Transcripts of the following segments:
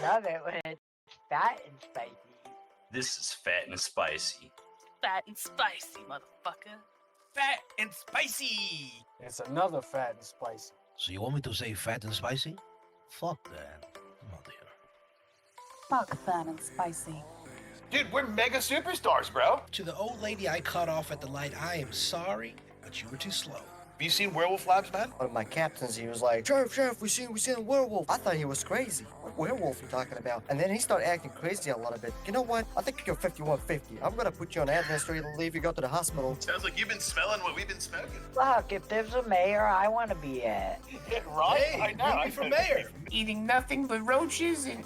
love it when it's fat and spicy. This is Fat and Spicy. Fat and spicy, motherfucker. Fat and spicy. It's another Fat and Spicy. So you want me to say fat and spicy? Fuck that. I'm out here. Fuck Fat and Spicy. Dude, we're mega superstars, bro. To the old lady I cut off at the light, I am sorry, but you were too slow. Have you seen Werewolf Labs, man? One of my captains, he was like, Sheriff, we seen a werewolf. I thought he was crazy. What werewolf you talking about? And then he started acting crazy a little bit. You know what? I think you're 5150. I'm gonna put you on administrative leave. You go to the hospital. Sounds like you've been smelling what we've been smoking. Look, if there's a mayor, I want to be it. Right? Hey, I know. bring me for mayor. Eating nothing but roaches and,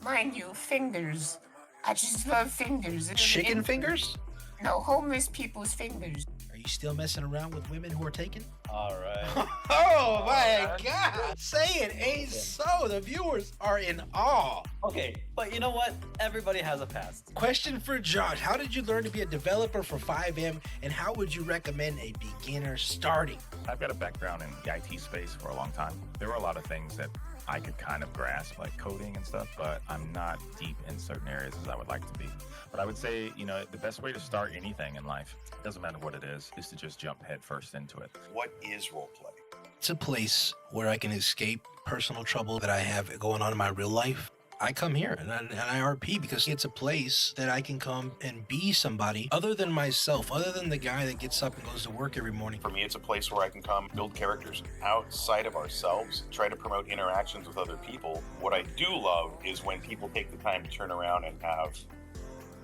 mind you, fingers. I just love fingers. Chicken fingers? No, homeless people's fingers. Are you still messing around with women who are taken? All right. Oh my God! Say it ain't so. The viewers are in awe. Okay, but you know what? Everybody has a past. Question for Josh. How did you learn to be a developer for 5M, and how would you recommend a beginner starting? I've got a background in the IT space for a long time. There were a lot of things that I could kind of grasp, like coding and stuff, but I'm not deep in certain areas as I would like to be. But I would say, the best way to start anything in life, doesn't matter what it is to just jump headfirst into it. What is roleplay? It's a place where I can escape personal trouble that I have going on in my real life. I come here and I RP because it's a place that I can come and be somebody other than myself, other than the guy that gets up and goes to work every morning. For me, it's a place where I can come build characters outside of ourselves, try to promote interactions with other people. What I do love is when people take the time to turn around and have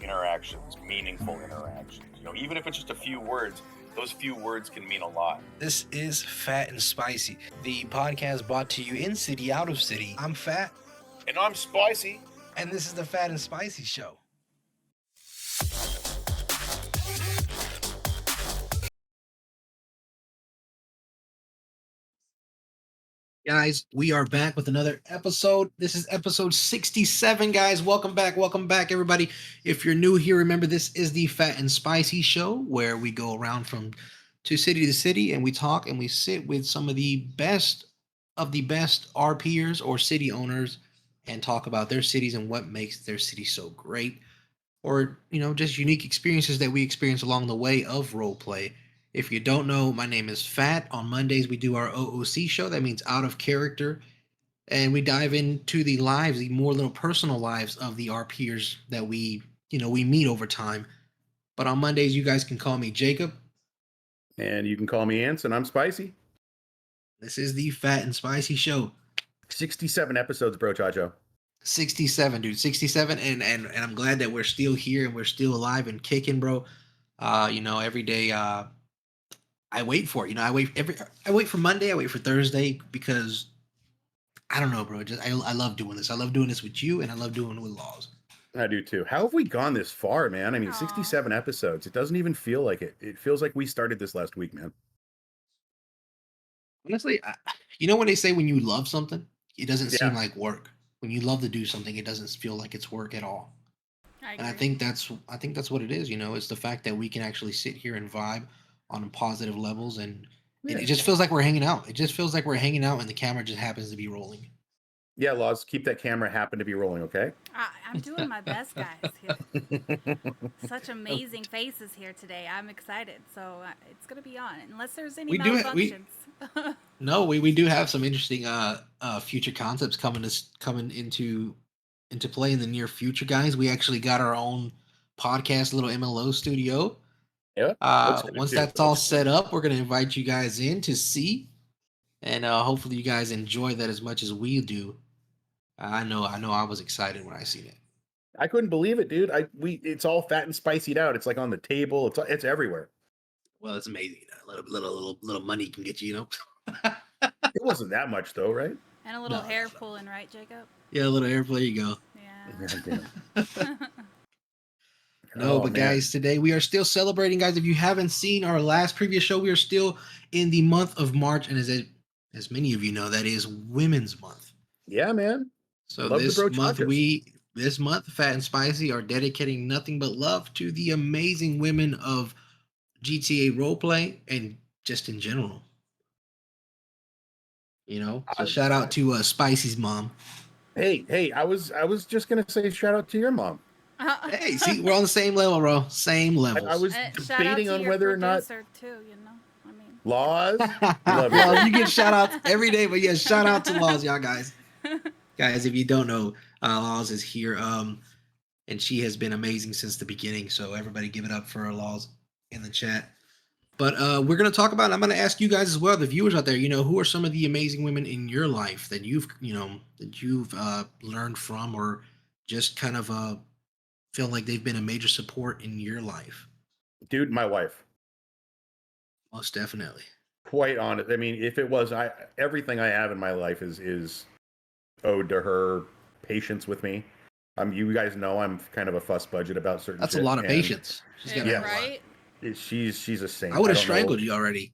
interactions, meaningful interactions. Even if it's just a few words, those few words can mean a lot. This is Fat and Spicy, the podcast brought to you in city, out of city. I'm Fat. And I'm Spicy. And this is the Fat and Spicy Show. Guys, we are back with another episode. This is episode 67, guys. Welcome back, everybody. If you're new here, remember this is the Fat and Spicy Show, where we go around from city to city and we talk and we sit with some of the best RPers or city owners and talk about their cities and what makes their city so great, or just unique experiences that we experience along the way of role play. If you don't know, my name is Fat. On Mondays we do our OOC show. That means out of character, and we dive into the lives, the more little personal lives of the RPers that we meet over time. But on Mondays you guys can call me Jacob, and you can call me Ants, and I'm Spicy. This is the Fat and Spicy Show. 67 episodes, bro, Chacho. 67, dude. 67, and I'm glad that we're still here and we're still alive and kicking, bro. Every day I wait for it. I wait for Monday, I wait for Thursday, because I don't know, bro. I love doing this. I love doing this with you, and I love doing it with Laws. I do too. How have we gone this far, man? I mean, 67 episodes. It doesn't even feel like it. It feels like we started this last week, man. Honestly, when they say when you love something, it doesn't seem like work. When you love to do something, it doesn't feel like it's work at all. And I think that's what it is. It's the fact that we can actually sit here and vibe on positive levels, and it just feels like we're hanging out. It just feels like we're hanging out, and the camera just happens to be rolling. Yeah, Laws, keep that camera happen to be rolling, okay? I'm doing my best, guys. Such amazing faces here today. I'm excited. So it's going to be on, unless there's any malfunctions. No, we do have some interesting future concepts coming into play in the near future, guys. We actually got our own podcast, little MLO studio. Yeah. Once that's all set up, we're going to invite you guys in to see, and hopefully you guys enjoy that as much as we do. I know I was excited when I seen it. I couldn't believe it, dude. It's all fat and spicied out. It's like on the table. It's everywhere. Well, it's amazing. A little money can get you, It wasn't that much though, right? And a little hair pulling, right, Jacob? Yeah, a little hair pull. There you go. Yeah. But guys, today we are still celebrating, guys. If you haven't seen our last previous show, we are still in the month of March, and as many of you know, that is Women's Month. Yeah, man. So this month, Fat and Spicy are dedicating nothing but love to the amazing women of GTA roleplay and just in general. So shout out to Spicy's mom. Hey, I was just gonna say shout out to your mom. Hey, see, we're on the same level, bro. Same I levels. was Shout out debating to on your whether or not producer too. You know, I mean, Laws. Love you. Laws, you get shout outs every day, but yeah, shout out to Laws, y'all guys. Guys, if you don't know, Laws is here. And she has been amazing since the beginning. So everybody give it up for Laws in the chat. But we're gonna talk about. I'm gonna ask you guys as well, the viewers out there. You know, who are some of the amazing women in your life that you've learned from, or just kind of feel like they've been a major support in your life? Dude, my wife. Most definitely. Quite honest. I mean, if it was everything I have in my life is owed to her patience with me. You guys know I'm kind of a fuss budget about certain That's shit. a lot of patience. She's got right? She's a saint. I would have don't know. strangled you already.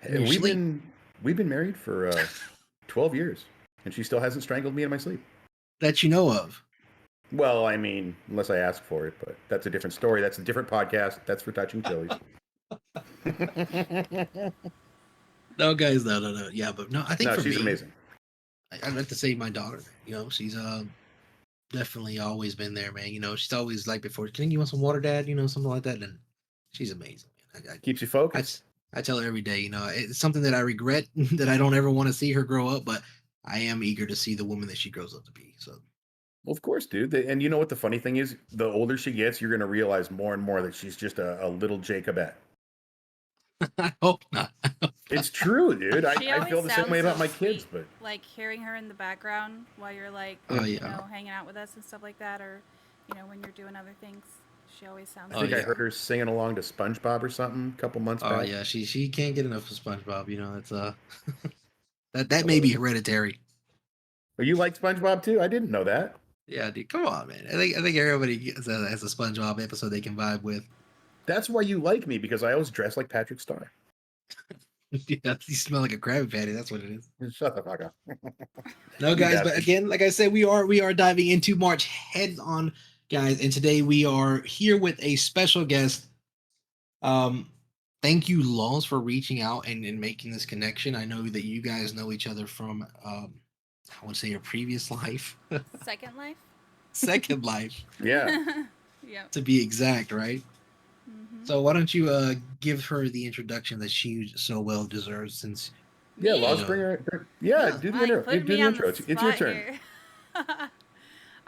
in your We've sleep. been married for 12 years, and she still hasn't strangled me in my sleep. That you know of. Well, I mean, unless I ask for it, but that's a different story. That's a different podcast. That's for Touching Chilies. No, guys, no. Yeah, but no, I think for she's me, amazing. I'd like to say my daughter. You know, she's definitely always been there, man. You know, she's always like before, can you want some water, Dad? You know, something like that. And she's amazing, man. Keeps you focused. I tell her every day, you know, it's something that I regret that I don't ever want to see her grow up, but I am eager to see the woman that she grows up to be. So, well, of course, dude. And you know what the funny thing is? The older she gets, you're going to realize more and more that she's just a little Jacobette. I hope not. It's true, dude. I She always feel the same way sounds about so my kids, sweet, but like hearing her in the background while you're like, Oh, you yeah. know, hanging out with us and stuff like that, or you know, when you're doing other things, she always sounds. I think I yeah. heard her singing along to SpongeBob or something a couple months back. Oh yeah, she can't get enough of SpongeBob. You know, it's that may be hereditary. Oh, you like SpongeBob too? I didn't know that. Yeah, dude, come on, man. I think everybody has a SpongeBob episode they can vibe with. That's why you like me, because I always dress like Patrick Star. Yeah, you smell like a Krabby Patty. That's what it is. Shut the fuck up. No, guys, but again, like I said, we are diving into March heads on, guys, and today we are here with a special guest. Thank you, Laws, for reaching out and making this connection. I know that you guys know each other from I would say your previous life. Second life. Second life. Yeah. Yeah. To be exact, right? Mm-hmm. So why don't you give her the introduction that she so well deserves, since yeah, Laws, bring her. Yeah, do the intro. Do the intro. It's your turn. All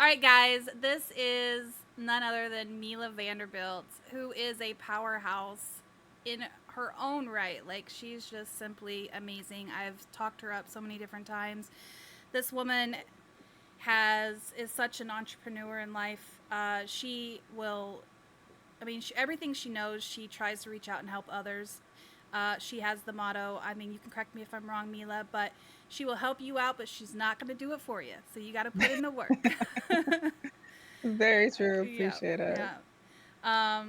right, guys, this is none other than Meela Vanderbuilt, who is a powerhouse in her own right. Like, she's just simply amazing. I've talked her up so many different times. This woman is such an entrepreneur in life. She will, I mean, everything she knows, she tries to reach out and help others. She has the motto, I mean, you can correct me if I'm wrong, Meela, but she will help you out, but she's not going to do it for you. So you got to put in the work. Very true. Appreciate it. Yeah.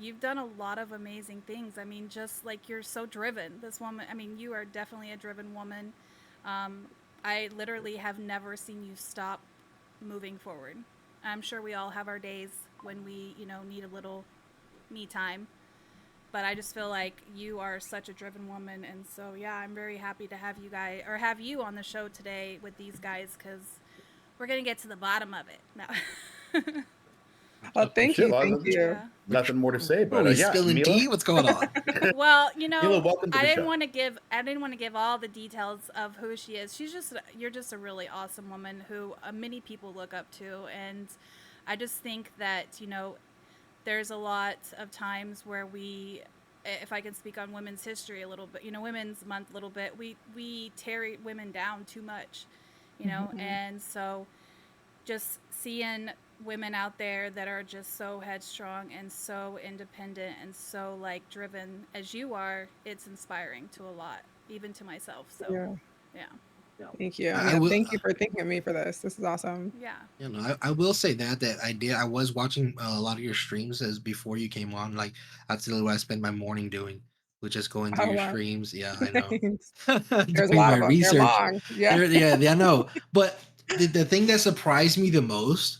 You've done a lot of amazing things. I mean, just like, you're so driven. This woman, I mean, you are definitely a driven woman. I literally have never seen you stop moving forward. I'm sure we all have our days when we, you know, need a little me time. But I just feel like you are such a driven woman. And so, yeah, I'm very happy to have you on the show today with these guys, because we're going to get to the bottom of it. No. Well, thank you. Thank you. Yeah. Nothing more to say, but he's spilling Meela? tea. What's going on? Well, you know, Meela, welcome to I the didn't show. want to give all the details of who she is. You're just a really awesome woman who many people look up to, and I just think that, you know, there's a lot of times where we, if I can speak on women's history a little bit, you know, Women's Month a little bit, we tear women down too much, you know, and so just seeing women out there that are just so headstrong and so independent and so like driven as you are, it's inspiring to a lot, even to myself. So yeah. Thank you. Thank you for thinking of me for this. This is awesome. Yeah. You know, I will say that I was watching a lot of your streams as before you came on. Like, that's literally what I spend my morning doing, which is going through your streams. Yeah, I know. There's a Doing lot my of them. research. They're long. Yeah. I know. But the thing that surprised me the most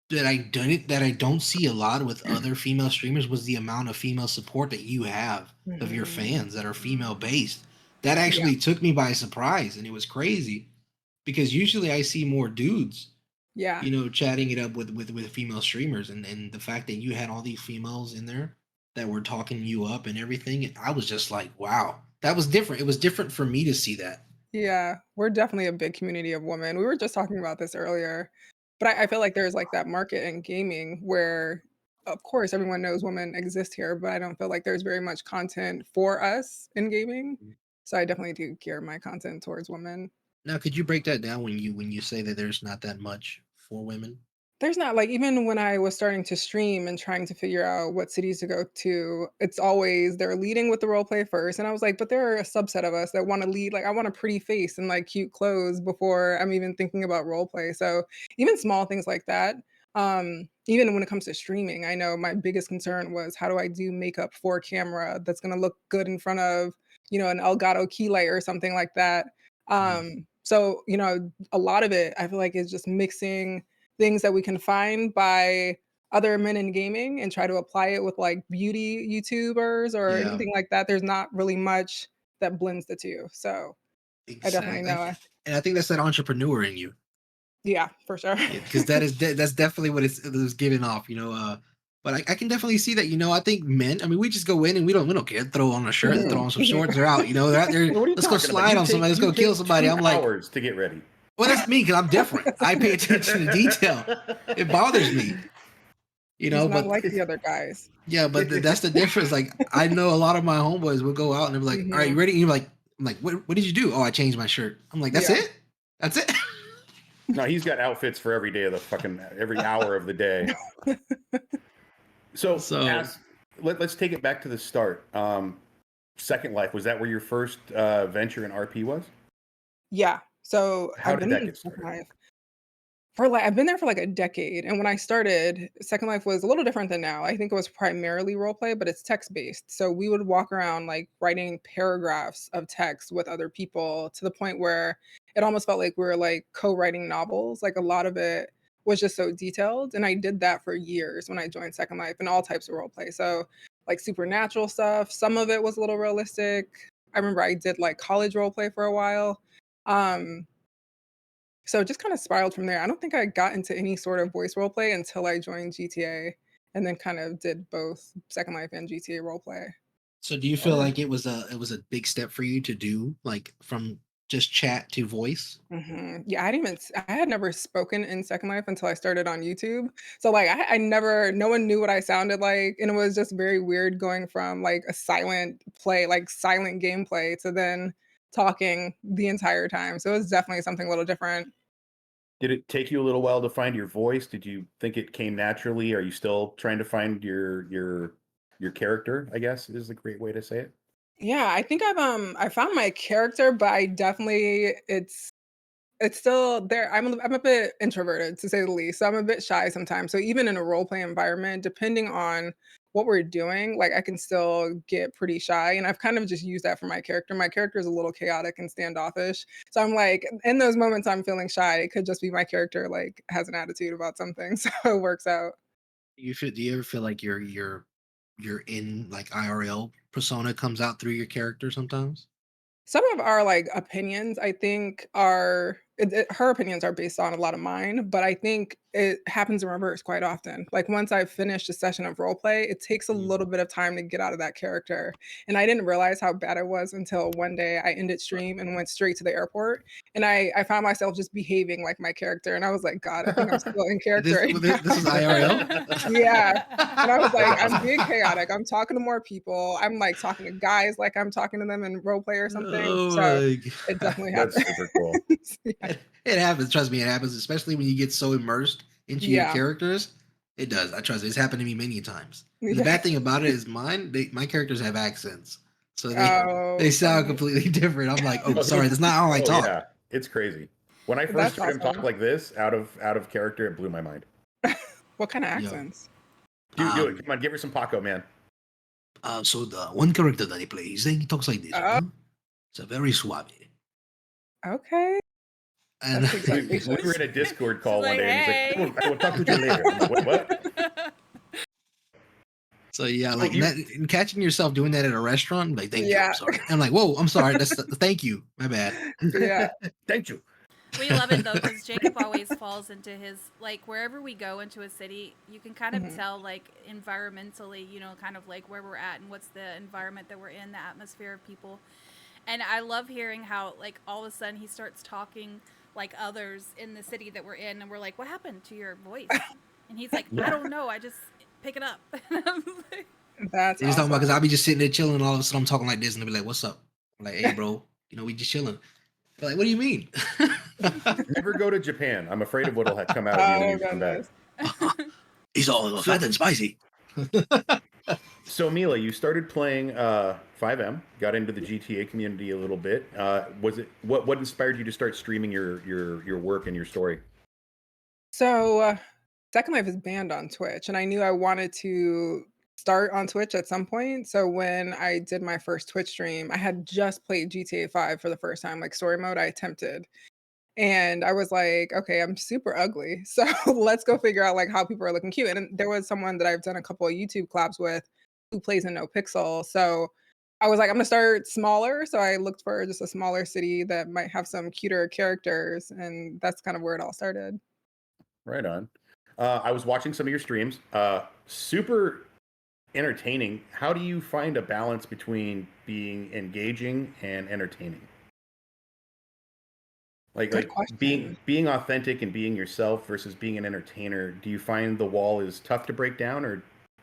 that I don't see a lot with other female streamers was the amount of female support that you have of your fans that are female based. That actually took me by surprise, and it was crazy. because usually I see more dudes, Yeah. chatting it up with female streamers, and the fact that you had all these females in there that were talking you up and everything, I was just like, wow, that was different. It was different for me to see that. Yeah, we're definitely a big community of women. We were just talking about this earlier, but I feel like there's like that market in gaming where, of course, everyone knows women exist here, but I don't feel like there's very much content for us in gaming. So I definitely do gear my content towards women. Now, could you break that down when you say that there's not that much for women? There's not like even when I was starting to stream and trying to figure out what cities to go to, it's always they're leading with the role play first. And I was like, but there are a subset of us that want to lead. Like, I want a pretty face and like cute clothes before I'm even thinking about role play. So even small things like that. Even when it comes to streaming, I know my biggest concern was how do I do makeup for camera that's gonna look good in front of, an Elgato key light or something like that. So, a lot of it I feel like is just mixing things that we can find by other men in gaming and try to apply it with like beauty YouTubers or Yeah. anything like that. There's not really much that blends the two. So I definitely know. And I think that's that entrepreneur in you. Yeah, for sure. Because that's definitely what it was giving off, But I can definitely see that, I think men. I mean, we just go in and we don't care. Throw on a shirt, and throw on some shorts, they're out. They're out there. Let's go slide on somebody. Let's go kill somebody. I'm like, hours to get ready. Well, that's me because I'm different. I pay attention to detail. It bothers me, He's not But like the other guys. yeah, but that's the difference. Like I know a lot of my homeboys will go out and they'll be like, "All right, you ready?" And you're like, "I'm like, what did you do?" "Oh, I changed my shirt." I'm like, "That's it? That's it?" No, he's got outfits for every day of every hour of the day. So let's take it back to the start. Second Life, was that where your first venture in RP was? Yeah. So How did that get started? I've been there for like a decade, and when I started, Second Life was a little different than now. I think it was primarily role play, but it's text based. So we would walk around like writing paragraphs of text with other people to the point where it almost felt like we were like co-writing novels. Like a lot of it was just so detailed, and I did that for years when I joined Second Life and all types of role play. So like supernatural stuff. Some of it was a little realistic. I remember I did like college role play for a while. So it just kind of spiraled from there. I don't think I got into any sort of voice role play until I joined GTA and then kind of did both Second Life and GTA role play. So do you feel like it was a big step for you to do, like from just chat to voice? Yeah, I had never spoken in Second Life until I started on YouTube. So like no one knew what I sounded like. And it was just very weird going from like a silent play, like silent gameplay to then talking the entire time. So it was definitely something a little different. Did it take you a little while to find your voice? Did you think it came naturally? Are you still trying to find your character, I guess is a great way to say it? Yeah, I think I found my character, but I definitely it's still there. I'm a bit introverted to say the least. So I'm a bit shy sometimes. So even in a role play environment, depending on what we're doing, like I can still get pretty shy. And I've kind of just used that for my character. My character is a little chaotic and standoffish. So I'm like, in those moments I'm feeling shy, it could just be my character like has an attitude about something. So it works out. Do you ever feel like you're in like IRL persona comes out through your character sometimes? Some of our like opinions, I think, her opinions are based on a lot of mine, but I think it happens in reverse quite often. Like once I've finished a session of role play, it takes a little bit of time to get out of that character. And I didn't realize how bad it was until one day I ended stream and went straight to the airport. And I found myself just behaving like my character. And I was like, God, I think I'm still in character. This is IRL? Yeah. And I was like, I'm being chaotic. I'm talking to more people. I'm like talking to guys like I'm talking to them in role play or something. Oh So my it definitely That's happens. super cool. Yeah. It happens. Trust me, it happens. Especially when you get so immersed into your Yeah. characters. It does. I trust it. It's happened to me many times. And the Yeah. bad thing about it is my characters have accents, so Oh, they sound funny. completely different. I'm like, oh, sorry, that's not how I talk. Yeah, it's crazy. When I first That's heard him talk awesome. like this, out of character, it blew my mind. What kind of accents? Do it. Come on, give her some Paco, man. So the one character that he plays, he talks like this. Oh. It's a very suave. Okay. And That's exactly We were in a Discord call She's one like, day, and he's "Hey." like, "I will talk to you later." I'm like, what? So yeah, like and catching yourself doing that at a restaurant, like thank you, Yeah. I'm sorry. I'm like, whoa, I'm sorry. That's thank you. My bad. Yeah. Thank you. We love it though, because Jacob always falls into his, like, wherever we go into a city, you can kind of tell, like, environmentally, you know, kind of like where we're at and what's the environment that we're in, the atmosphere of people. And I love hearing how, like, all of a sudden he starts talking like others in the city that we're in, and we're like, what happened to your voice? And he's like, I don't know, I just pick it up. That's He's talking about, because awesome. I'll be just sitting there chilling, and all of a sudden I'm talking like this, and they'll be like, what's up? I'm like, hey, bro, you know, we just chilling. They're like, what do you mean? Never go to Japan. I'm afraid of what'll come out of you when Oh you come back. goodness. He's all fat and spicy. So Meela, you started playing 5M, got into the GTA community a little bit. Was it what inspired you to start streaming your work and your story? So, Second Life is banned on Twitch, and I knew I wanted to start on Twitch at some point. So when I did my first Twitch stream, I had just played GTA 5 for the first time, like story mode. I attempted, and I was like, okay, I'm super ugly. So let's go figure out like how people are looking cute. And there was someone that I've done a couple of YouTube collabs with who plays in No Pixel. So I was like, I'm gonna start smaller. So I looked for just a smaller city that might have some cuter characters, and that's kind of where it all started. Right on. I was watching some of your streams. Super entertaining. How do you find a balance between being engaging and entertaining? Good being question. authentic and being yourself versus being an entertainer. Do you find the wall is tough to break down,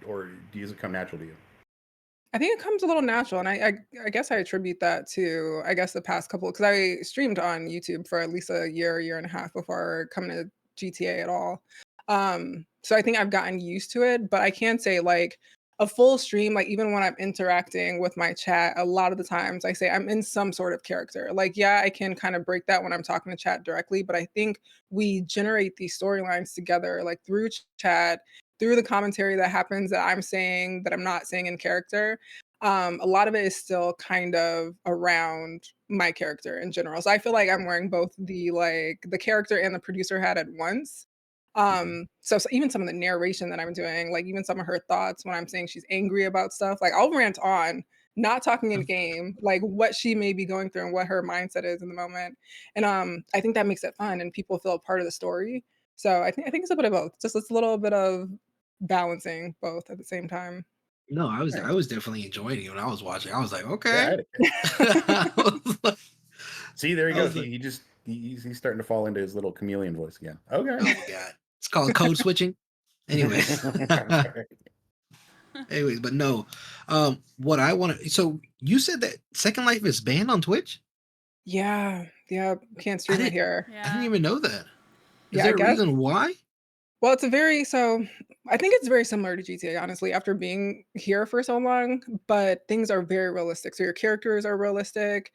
or does it come natural to you? I think it comes a little natural, and I guess I attribute that to, I guess, the past couple, because I streamed on YouTube for at least a year and a half before coming to GTA at all. So I think I've gotten used to it, but I can say like a full stream, like even when I'm interacting with my chat, a lot of the times I say I'm in some sort of character. Like, yeah, I can kind of break that when I'm talking to chat directly, but I think we generate these storylines together, like through chat, through the commentary that happens that I'm saying that I'm not saying in character. A lot of it is still kind of around my character in general. So I feel like I'm wearing both the character and the producer hat at once. So even some of the narration that I'm doing, like even some of her thoughts when I'm saying she's angry about stuff, like I'll rant on, not talking in game, like what she may be going through and what her mindset is in the moment. And I think that makes it fun and people feel a part of the story. So I think it's a bit of both. Just it's a little bit of balancing both at the same time. No, I Right. was definitely enjoying it when I was watching. I was like, Yeah, okay. See, there he I goes. was like, He's starting to fall into his little chameleon voice again. Okay. oh my god, it's called code switching. Anyways, anyways, but no. What I want to. So you said that Second Life is banned on Twitch? Yeah, can't I stream it didn't. here. I didn't even know that. Is Yeah, I there a guess. reason why? Well, I think it's very similar to GTA, honestly, after being here for so long, but things are very realistic. So your characters are realistic.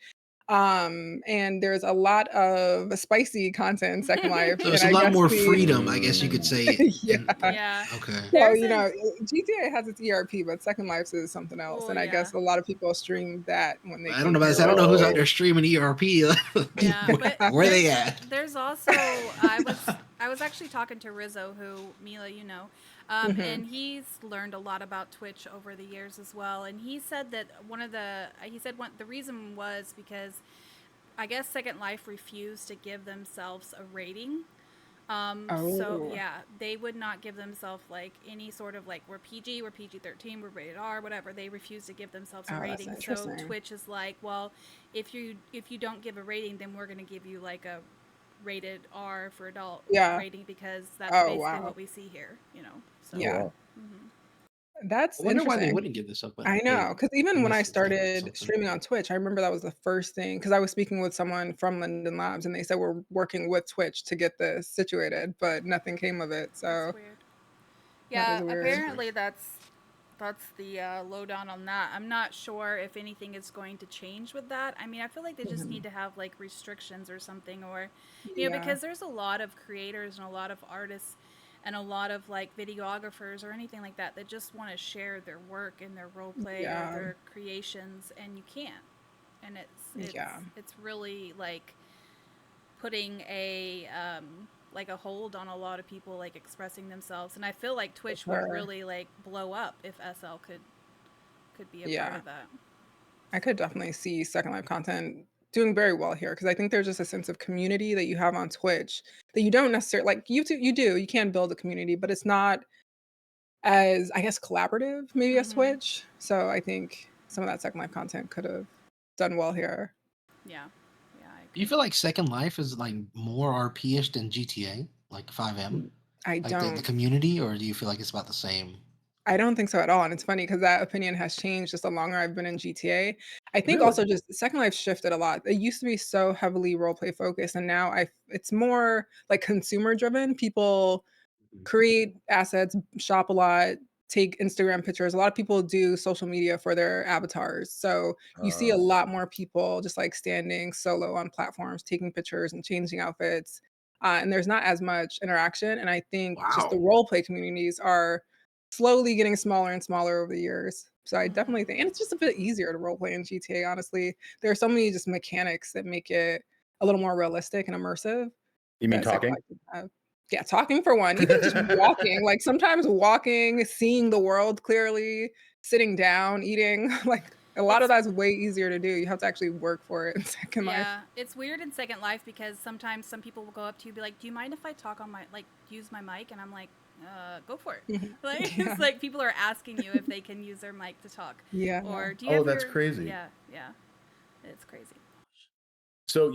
And there's a lot of spicy content in Second Life. So it's And a I lot guess more the freedom, I guess you could say. yeah. Yeah. Okay. So, There's an GTA has its ERP, but Second Life is something else. oh And I yeah. guess a lot of people stream that when they I don't came know about here. I don't know who's out Oh. there streaming ERP. Yeah, but Where they at? There's also I was actually talking to Rizzo, who Meela, you know, and he's learned a lot about Twitch over the years as well. And he said that the reason was because I guess Second Life refused to give themselves a rating. So Oh, yeah, they would not give themselves like any sort of like we're PG, we're PG-13, we're rated R, whatever. They refuse to give themselves a oh, that's rating. So interesting. Twitch is like, well, if you don't give a rating, then we're gonna give you like a rated R for adult Yeah. rating because that's Oh, basically wow. what we see here, you know. So Yeah. mhm. That's I wonder why they interesting. wouldn't give this up, but I know, hey, because even when I unless it's like started something. streaming on Twitch, I remember that was the first thing. Because I was speaking with someone from Linden Labs, and they said we're working with Twitch to get this situated, but nothing came of it, so That's weird. that Yeah, is weird. apparently that's the lowdown on that. I'm not sure if anything is going to change with that. I mean, I feel like they just Mhm. need to have like restrictions or something, or Yeah. because there's a lot of creators and a lot of artists and a lot of like videographers or anything like that that just want to share their work and their role play Yeah. or their creations, and you can't. And Yeah. it's really like putting a like a hold on a lot of people like expressing themselves, and I feel like Twitch would Sure. really like blow up if SL could be a part Yeah. of that. I could definitely see Second Life content doing very well here because I think there's just a sense of community that you have on Twitch that you don't necessarily like YouTube. You can build a community, but it's not as, I guess, collaborative maybe as Twitch. So I think some of that Second Life content could have done well here. Yeah. Do you feel like Second Life is like more RP-ish than GTA, like 5M? I Like the don't. community, or do you feel like it's about the same? I don't think so at all, and it's funny because that opinion has changed just the longer I've been in GTA. I think Really? also just Second Life shifted a lot. It used to be so heavily roleplay focused, and now it's more like consumer driven. People create assets, shop a lot, take Instagram pictures. A lot of people do social media for their avatars. So you see a lot more people just like standing solo on platforms, taking pictures and changing outfits. And there's not as much interaction. And I think just the Wow. role play communities are slowly getting smaller and smaller over the years. So I definitely think, and it's just a bit easier to role play in GTA, honestly. There are so many just mechanics that make it a little more realistic and immersive. You mean That Second talking? Life didn't have. Yeah, talking for one. Even just walking, like sometimes walking, seeing the world clearly, sitting down, eating, like a lot of that's way easier to do. You have to actually work for it in Second Life. Yeah, it's weird in Second Life because sometimes some people will go up to you and be like, "Do you mind if I talk on my use my mic?" And I'm like, "Go for it." Like Yeah. it's like people are asking you if they can use their mic to talk. Yeah. Or do you Oh, have that's your- crazy. Yeah, it's crazy. So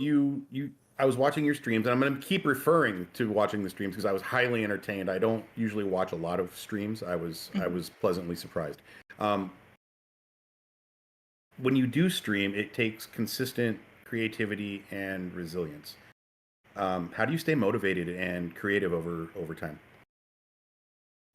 I was watching your streams, and I'm going to keep referring to watching the streams because I was highly entertained. I don't usually watch a lot of streams. I was pleasantly surprised. When you do stream, it takes consistent creativity and resilience. How do you stay motivated and creative over time?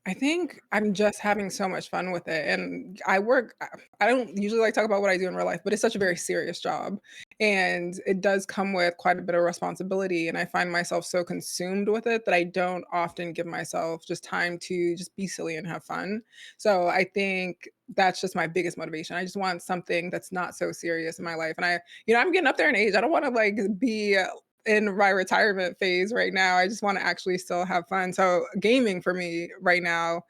I think I'm just having so much fun with it, and I don't usually like talk about what I do in real life, but it's such a very serious job, and it does come with quite a bit of responsibility, and I find myself so consumed with it that I don't often give myself just time to just be silly and have fun. So I think that's just my biggest motivation. I just want something that's not so serious in my life, and I'm getting up there in age. I don't want to like be in my retirement phase right now. I just want to actually still have fun. So gaming for me right now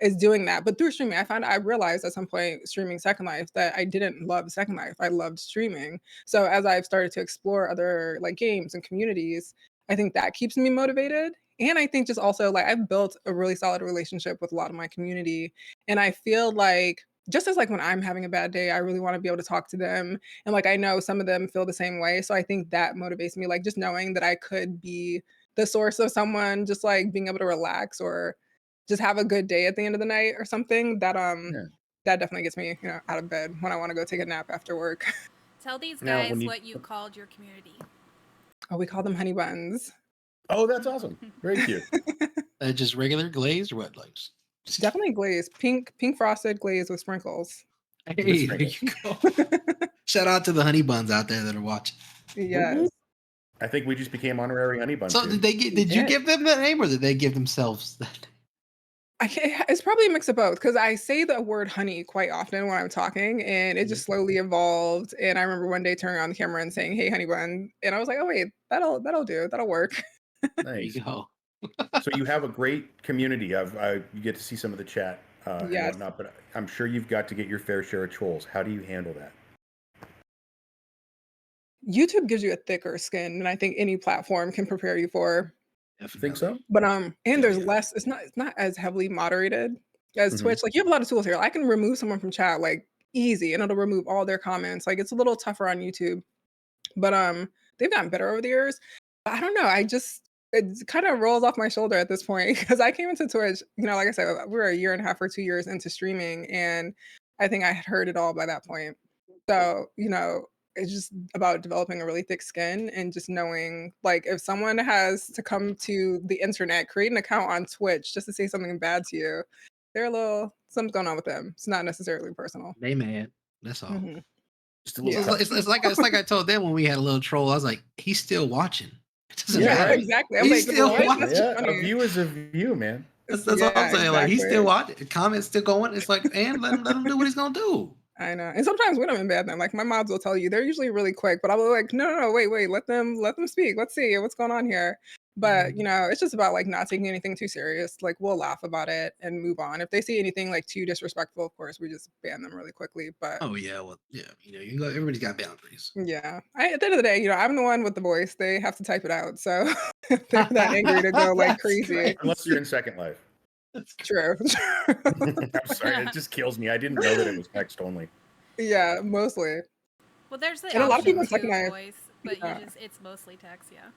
is doing that. But through streaming, I realized at some point streaming Second Life that I didn't love Second Life. I loved streaming. So as I've started to explore other like games and communities, I think that keeps me motivated. And I think just also like I've built a really solid relationship with a lot of my community. And I feel like just as like when I'm having a bad day, I really want to be able to talk to them. And like I know some of them feel the same way. So I think that motivates me, like just knowing that I could be the source of someone just like being able to relax or just have a good day at the end of the night or something that definitely gets me, out of bed when I want to go take a nap after work. Tell these Now, guys when you- what you called your community. Oh, we call them honey buns. Oh, that's awesome. Very cute. Just regular glazed or what? Like, Definitely glazed. Pink frosted glaze with sprinkles. hey, there you go. Shout out to the honey buns out there that are watching. Yes. I think we just became honorary honey buns. So dude. did you give them that name, or did they give themselves that? It's probably a mix of both because I say the word honey quite often when I'm talking, and it just slowly evolved. And I remember one day turning on the camera and saying, "Hey, honey bun," and I was like, "Oh wait, that'll do. That'll work." Nice. There you go. So you have a great community. You get to see some of the chat and Yes. whatnot, but I'm sure you've got to get your fair share of trolls. How do you handle that? YouTube gives you a thicker skin than I think any platform can prepare you for. Think so? But and there's less. It's not as heavily moderated as Mhm. Twitch. Like you have a lot of tools here. I can remove someone from chat like easy, and it'll remove all their comments. Like it's a little tougher on YouTube, but they've gotten better over the years. But I don't know. It kind of rolls off my shoulder at this point because I came into Twitch. Like I said, we were a year and a half or 2 years into streaming, and I think I had heard it all by that point. So it's just about developing a really thick skin and just knowing like if someone has to come to the internet, create an account on Twitch just to say something bad to you, something's going on with them. It's not necessarily personal. They mad. That's all. Mhm. Just a So little. it's like I told them when we had a little troll. I was like, he's still watching. It doesn't Yeah, matter. exactly. I'm He's like, still what? watching. That's Yeah, funny. a view is a view, man. That's all I'm saying. Like he's still watching. Comments still going. It's like, and let him do what he's gonna do. I know. And sometimes we don't embed them. Like my mods will tell you, they're usually really quick, but I'll be like, no, wait, let them speak. Let's see what's going on here. But, it's just about, like, not taking anything too serious. Like, we'll laugh about it and move on. If they say anything, like, too disrespectful, of course, we just ban them really quickly, but Oh yeah, well, yeah, everybody's got boundaries. yeah. At the end of the day, I'm the one with the voice. They have to type it out, so if they're that angry to go, like, crazy. Unless you're in Second Life. True. I'm sorry, it just kills me. I didn't know that it was text only. Yeah, mostly. Well, there's the And a lot of people option in Second to Life voice, but yeah. it's mostly text, yeah.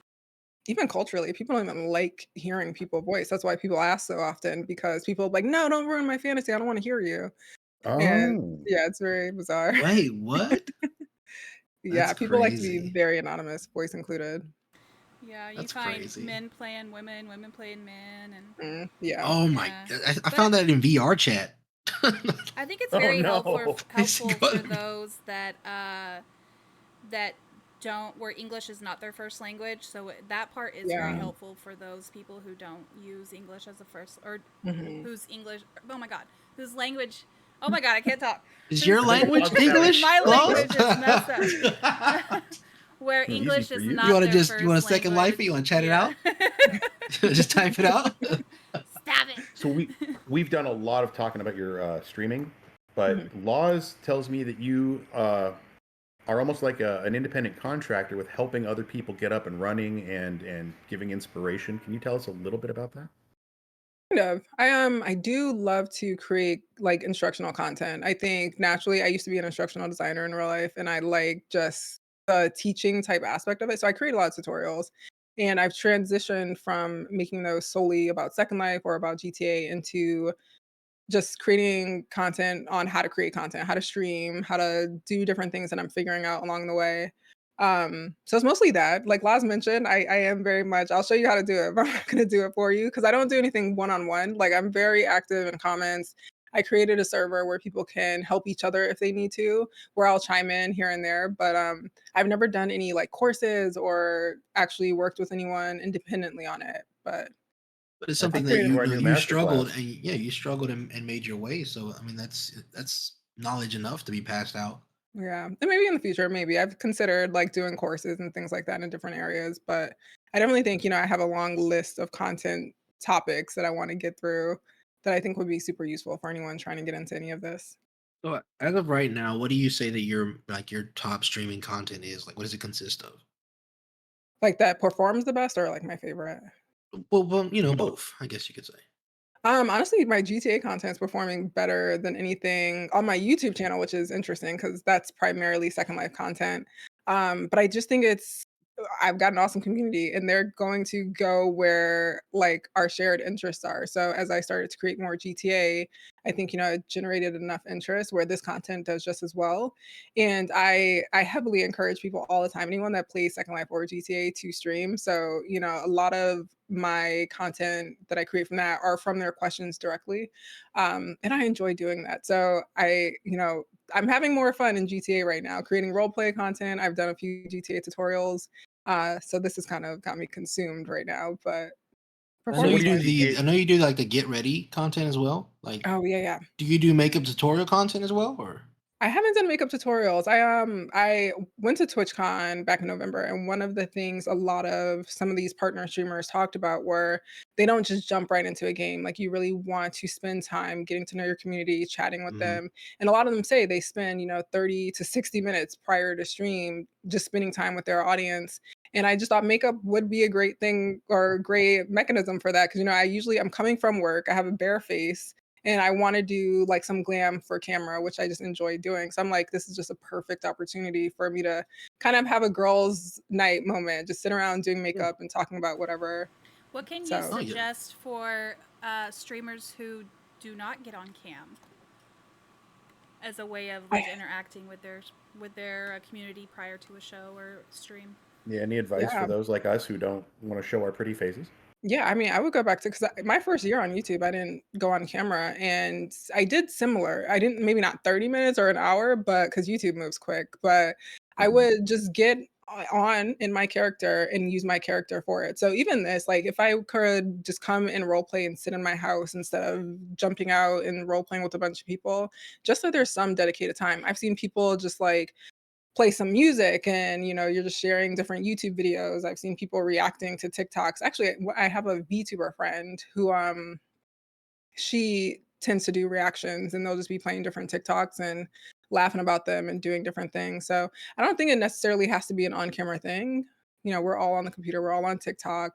Even culturally, people don't even like hearing people voice. That's why people ask so often because people are like, "No, don't ruin my fantasy. I don't wanna hear you." And Oh. yeah, it's very bizarre. Wait, what? Yeah, That's people like to be crazy. very anonymous, voice included. Yeah, you That's find crazy. men playing women, women playing men, and Yeah. Oh my! yeah. I found that in VR chat. I think it's Oh, very no. helpful for those that that don't where English is not their first language. So that part is very Yeah. helpful for those people who don't use English as a first or Mhm. whose English. Oh my god, whose language. Oh my god, I can't talk. Is your language Lost English? My Lost? language is messed up. Where Easy English for is you. not You want to their just first you want a second life? Or you want to chat it out? Just type it out. Stop it. So we've done a lot of talking about your streaming, but Laws tells me that you are almost like an independent contractor with helping other people get up and running and giving inspiration. Can you tell us a little bit about that? Kind of. I do love to create like instructional content. I think naturally I used to be an instructional designer in real life and I like just the teaching type aspect of it. So I create a lot of tutorials and I've transitioned from making those solely about Second Life or about GTA into just creating content on how to create content, how to stream, how to do different things that I'm figuring out along the way. So it's mostly that. Like Laz mentioned, I am very much, I'll show you how to do it, but I'm not gonna do it for you because I don't do anything one-on-one. Like I'm very active in comments. I created a server where people can help each other if they need to, where I'll chime in here and there. But I've never done any like courses or actually worked with anyone independently on it. But But it's I something think that we do our new you struggled masterclass. and you struggled and made your way. So I mean that's knowledge enough to be passed out. yeah, and maybe in the future, maybe I've considered like doing courses and things like that in different areas, but I definitely think, I have a long list of content topics that I want to get through that I think would be super useful for anyone trying to get into any of this. So as of right now, what do you say that your top streaming content is? Like what does it consist of? Like that performs the best or like my favorite? Well, both, I guess you could say. Honestly, my GTA content is performing better than anything on my YouTube channel, which is interesting because that's primarily Second Life content. But I just think I've got an awesome community and they're going to go where like our shared interests are. So as I started to create more GTA, I think, it generated enough interest where this content does just as well. And I heavily encourage people all the time, anyone that plays Second Life or GTA to stream. So, a lot of my content that I create from that are from their questions directly. And I enjoy doing that. So I'm having more fun in GTA right now, creating role play content. I've done a few GTA tutorials. So this has kind of got me consumed right now, but I know you performance do wise, I know you do like the get ready content as well. Like oh yeah. do you do makeup tutorial content as well or I haven't done makeup tutorials. I went to TwitchCon back in November, and one of the things a lot of some of these partner streamers talked about were they don't just jump right into a game. Like you really want to spend time getting to know your community, chatting with them. And a lot of them say they spend, 30 to 60 minutes prior to stream just spending time with their audience. And I just thought makeup would be a great thing or a great mechanism for that. Cause I'm coming from work, I have a bare face and I want to do like some glam for camera, which I just enjoy doing. So I'm like, this is just a perfect opportunity for me to kind of have a girls' night moment, just sit around doing makeup and talking about whatever. What can you So suggest for streamers who do not get on cam as a way of like interacting with their community prior to a show or stream? Yeah, any advice for those like us who don't want to show our pretty faces? Yeah, I mean, I would go back to because my first year on YouTube, I didn't go on camera, and I did similar. I didn't maybe not 30 minutes or an hour, but because YouTube moves quick, but I would just get on in my character and use my character for it. So even this, like, if I could just come and role play and sit in my house instead of jumping out and role playing with a bunch of people, just so there's some dedicated time. I've seen people just like play some music and you're just sharing different YouTube videos. I've seen people reacting to TikToks. Actually, I have a VTuber friend who she tends to do reactions, and they'll just be playing different TikToks and laughing about them and doing different things. So I don't think it necessarily has to be an on-camera thing. We're all on the computer, we're all on TikTok,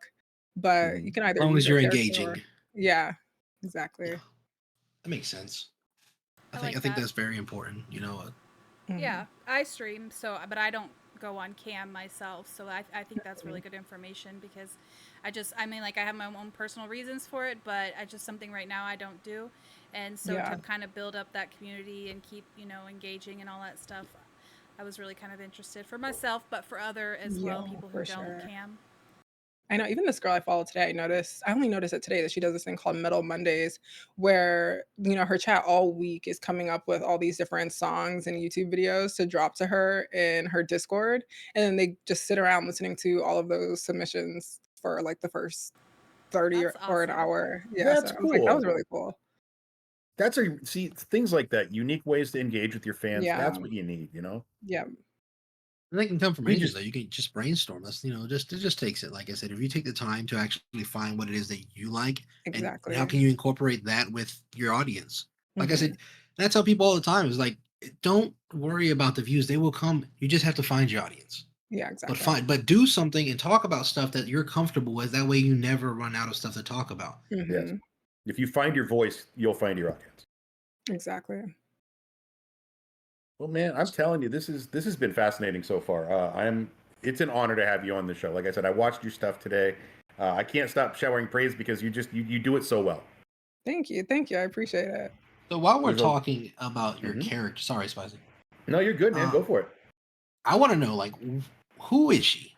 but you can As either long use as your you're character engaging. yeah, exactly. That makes sense. I like think that. that's very important. Yeah, I stream, but I don't go on cam myself, so I think that's really good information because I mean, like, I have my own personal reasons for it, but I just something right now I don't do, and so Yeah. to kind of build up that community and keep engaging and all that stuff, I was really kind of interested for myself, but for other as well, Yeah, people who for don't sure. cam. I know even this girl I follow today, I only noticed it today that she does this thing called Metal Mondays where, her chat all week is coming up with all these different songs and YouTube videos to drop to her in her Discord. And then they just sit around listening to all of those submissions for like the first 30 That's or an awesome. hour. Yeah. That's So I was like, that was cool. really cool. See, things like that, unique ways to engage with your fans. Yeah. That's what you need, Yeah. And they can come from We anywhere. just- Though. You can just brainstorm. That's it just takes it. Like I said, if you take the time to actually find what it is that you like, Exactly. and how can you incorporate that with your audience? Like I Mhm. said, that's how people all the time is like, don't worry about the views; they will come. You just have to find your audience. Yeah, exactly. But do something and talk about stuff that you're comfortable with. That way, you never run out of stuff to talk about. Yes. Mhm. If you find your voice, you'll find your audience. Exactly. Well, man, I'm telling you, this has been fascinating so far. It's an honor to have you on the show. Like I said, I watched your stuff today. I can't stop showering praise because you do it so well. Thank you. Thank you. I appreciate it. So while we're There's a- talking about your character, sorry, Spicy. No, you're good, man. Go for it. I want to know, like, who is she?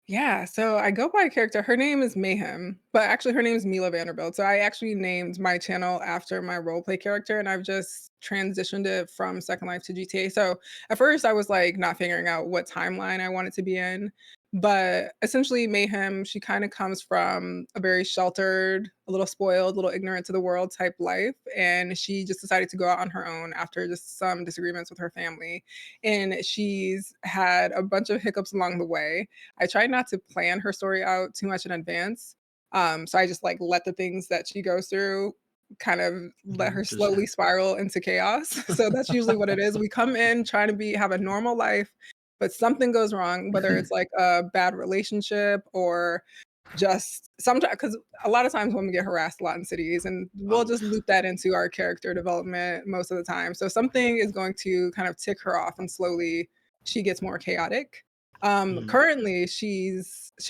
Yeah, so I go by a character. Her name is Mayhem, but actually her name is Meela Vanderbuilt. So I actually named my channel after my roleplay character, and I've just transitioned it from Second Life to GTA. So at first I was like not figuring out what timeline I wanted to be in, but essentially Mayhem, she kind of comes from a very sheltered, a little spoiled, a little ignorant to the world type life, and she just decided to go out on her own after just some disagreements with her family, and she's had a bunch of hiccups along the way. I try not to plan her story out too much in advance. So I just like let the things that she goes through kind of let her Just slowly spiral into chaos. So that's usually what it is. We come in trying to have a normal life, but something goes wrong, whether it's like a bad relationship or just sometimes, because a lot of times women get harassed a lot in cities, and we'll just loop that into our character development most of the time. So something is going to kind of tick her off, and slowly she gets more chaotic. Currently, she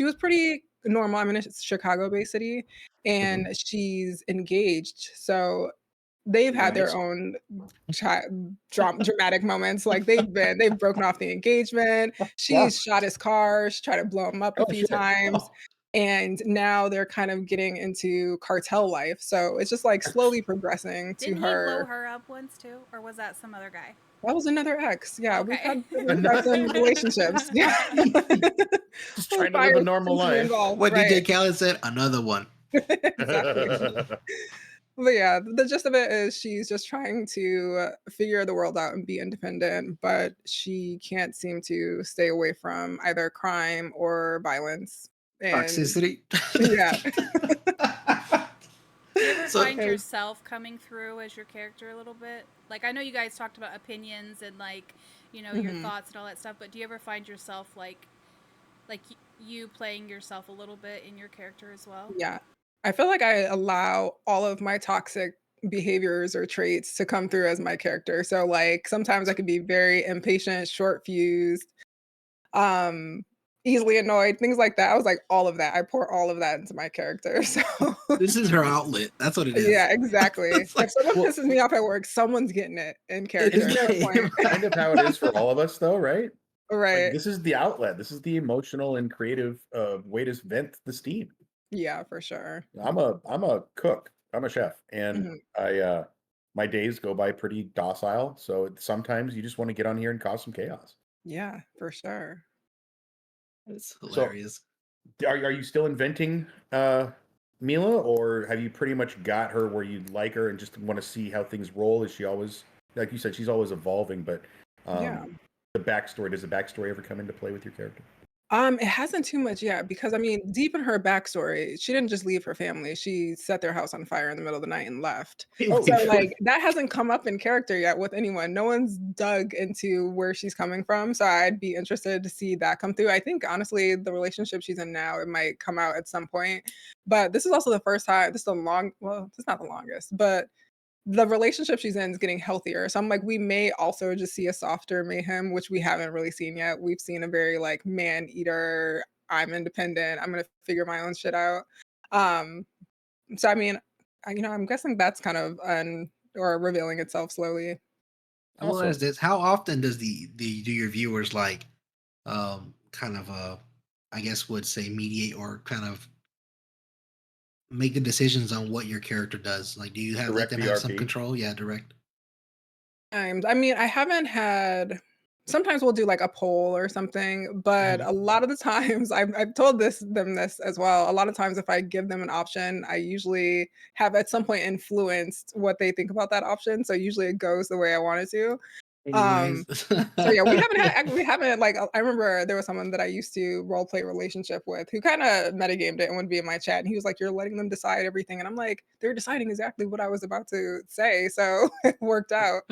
was pretty normal. I'm in a Chicago-based city, and she's engaged. So they've had their Nice. own dramatic moments. Like they've broken off the engagement. She's shot his car. She tried to blow him up a few times. And now they're kind of getting into cartel life. So it's just like slowly progressing to Didn't he blow her. her up once too, or was that some other guy? That was another ex. Yeah, we've Okay. had some relationships. Yeah. Just trying to live a normal life. What DJ Khaled said, another one. Exactly. But yeah, the gist of it is she's just trying to figure the world out and be independent, but she can't seem to stay away from either crime or violence. And Toxicity. yeah. Do you ever So- find yourself coming through as your character a little bit? Like, I know you guys talked about opinions and like, your Mhm. thoughts and all that stuff, but do you ever find yourself like you playing yourself a little bit in your character as well? Yeah. I feel like I allow all of my toxic behaviors or traits to come through as my character. So like sometimes I could be very impatient, short fused, um, easily annoyed, things like that. I was like all of that. I pour all of that into my character. So This is her outlet. That's what it is. yeah, exactly. It's like, If someone well- pisses me off at work, someone's getting it in character. Isn't at that point. that kind of how it is for all of us, though, right? Right. Like, this is the outlet. This is the emotional and creative way to vent the steam. Yeah, for sure. I'm a cook. I'm a chef, and Mhm. I my days go by pretty docile. So sometimes you just want to get on here and cause some chaos. Yeah, for sure. It's hilarious. Are you still inventing Meela, or have you pretty much got her where you like her and just want to see how things roll? Is she always, like you said, she's always evolving, but Yeah. backstory. Does the backstory ever come into play with your character? It hasn't too much yet because I mean, deep in her backstory, she didn't just leave her family. She set their house on fire in the middle of the night and left. Oh, So like that hasn't come up in character yet with anyone. No one's dug into where she's coming from. So I'd be interested to see that come through. I think honestly, the relationship she's in now, it might come out at some point. But this is also the first time, this is it's not the longest, but the relationship she's in is getting healthier. So I'm like, we may also just see a softer Mayhem, which we haven't really seen yet. We've seen a very like man eater. I'm independent. I'm gonna figure my own shit out. Um, so I mean, I'm guessing that's kind of or revealing itself slowly. I will ask this: how often does do your viewers like kind of I guess would say mediate or kind of make the decisions on what your character does? Like, do you have let them have some control? Yeah, direct. Times. I mean, I haven't had. Sometimes we'll do like a poll or something, but a lot of the times I've told them this as well. A lot of times, if I give them an option, I usually have at some point influenced what they think about that option. So usually it goes the way I want it to. So yeah, we haven't like I remember there was someone that I used to role play relationship with who kind of metagamed it and would be in my chat and he was like, "You're letting them decide everything," and I'm like, "They're deciding exactly what I was about to say," so it worked out.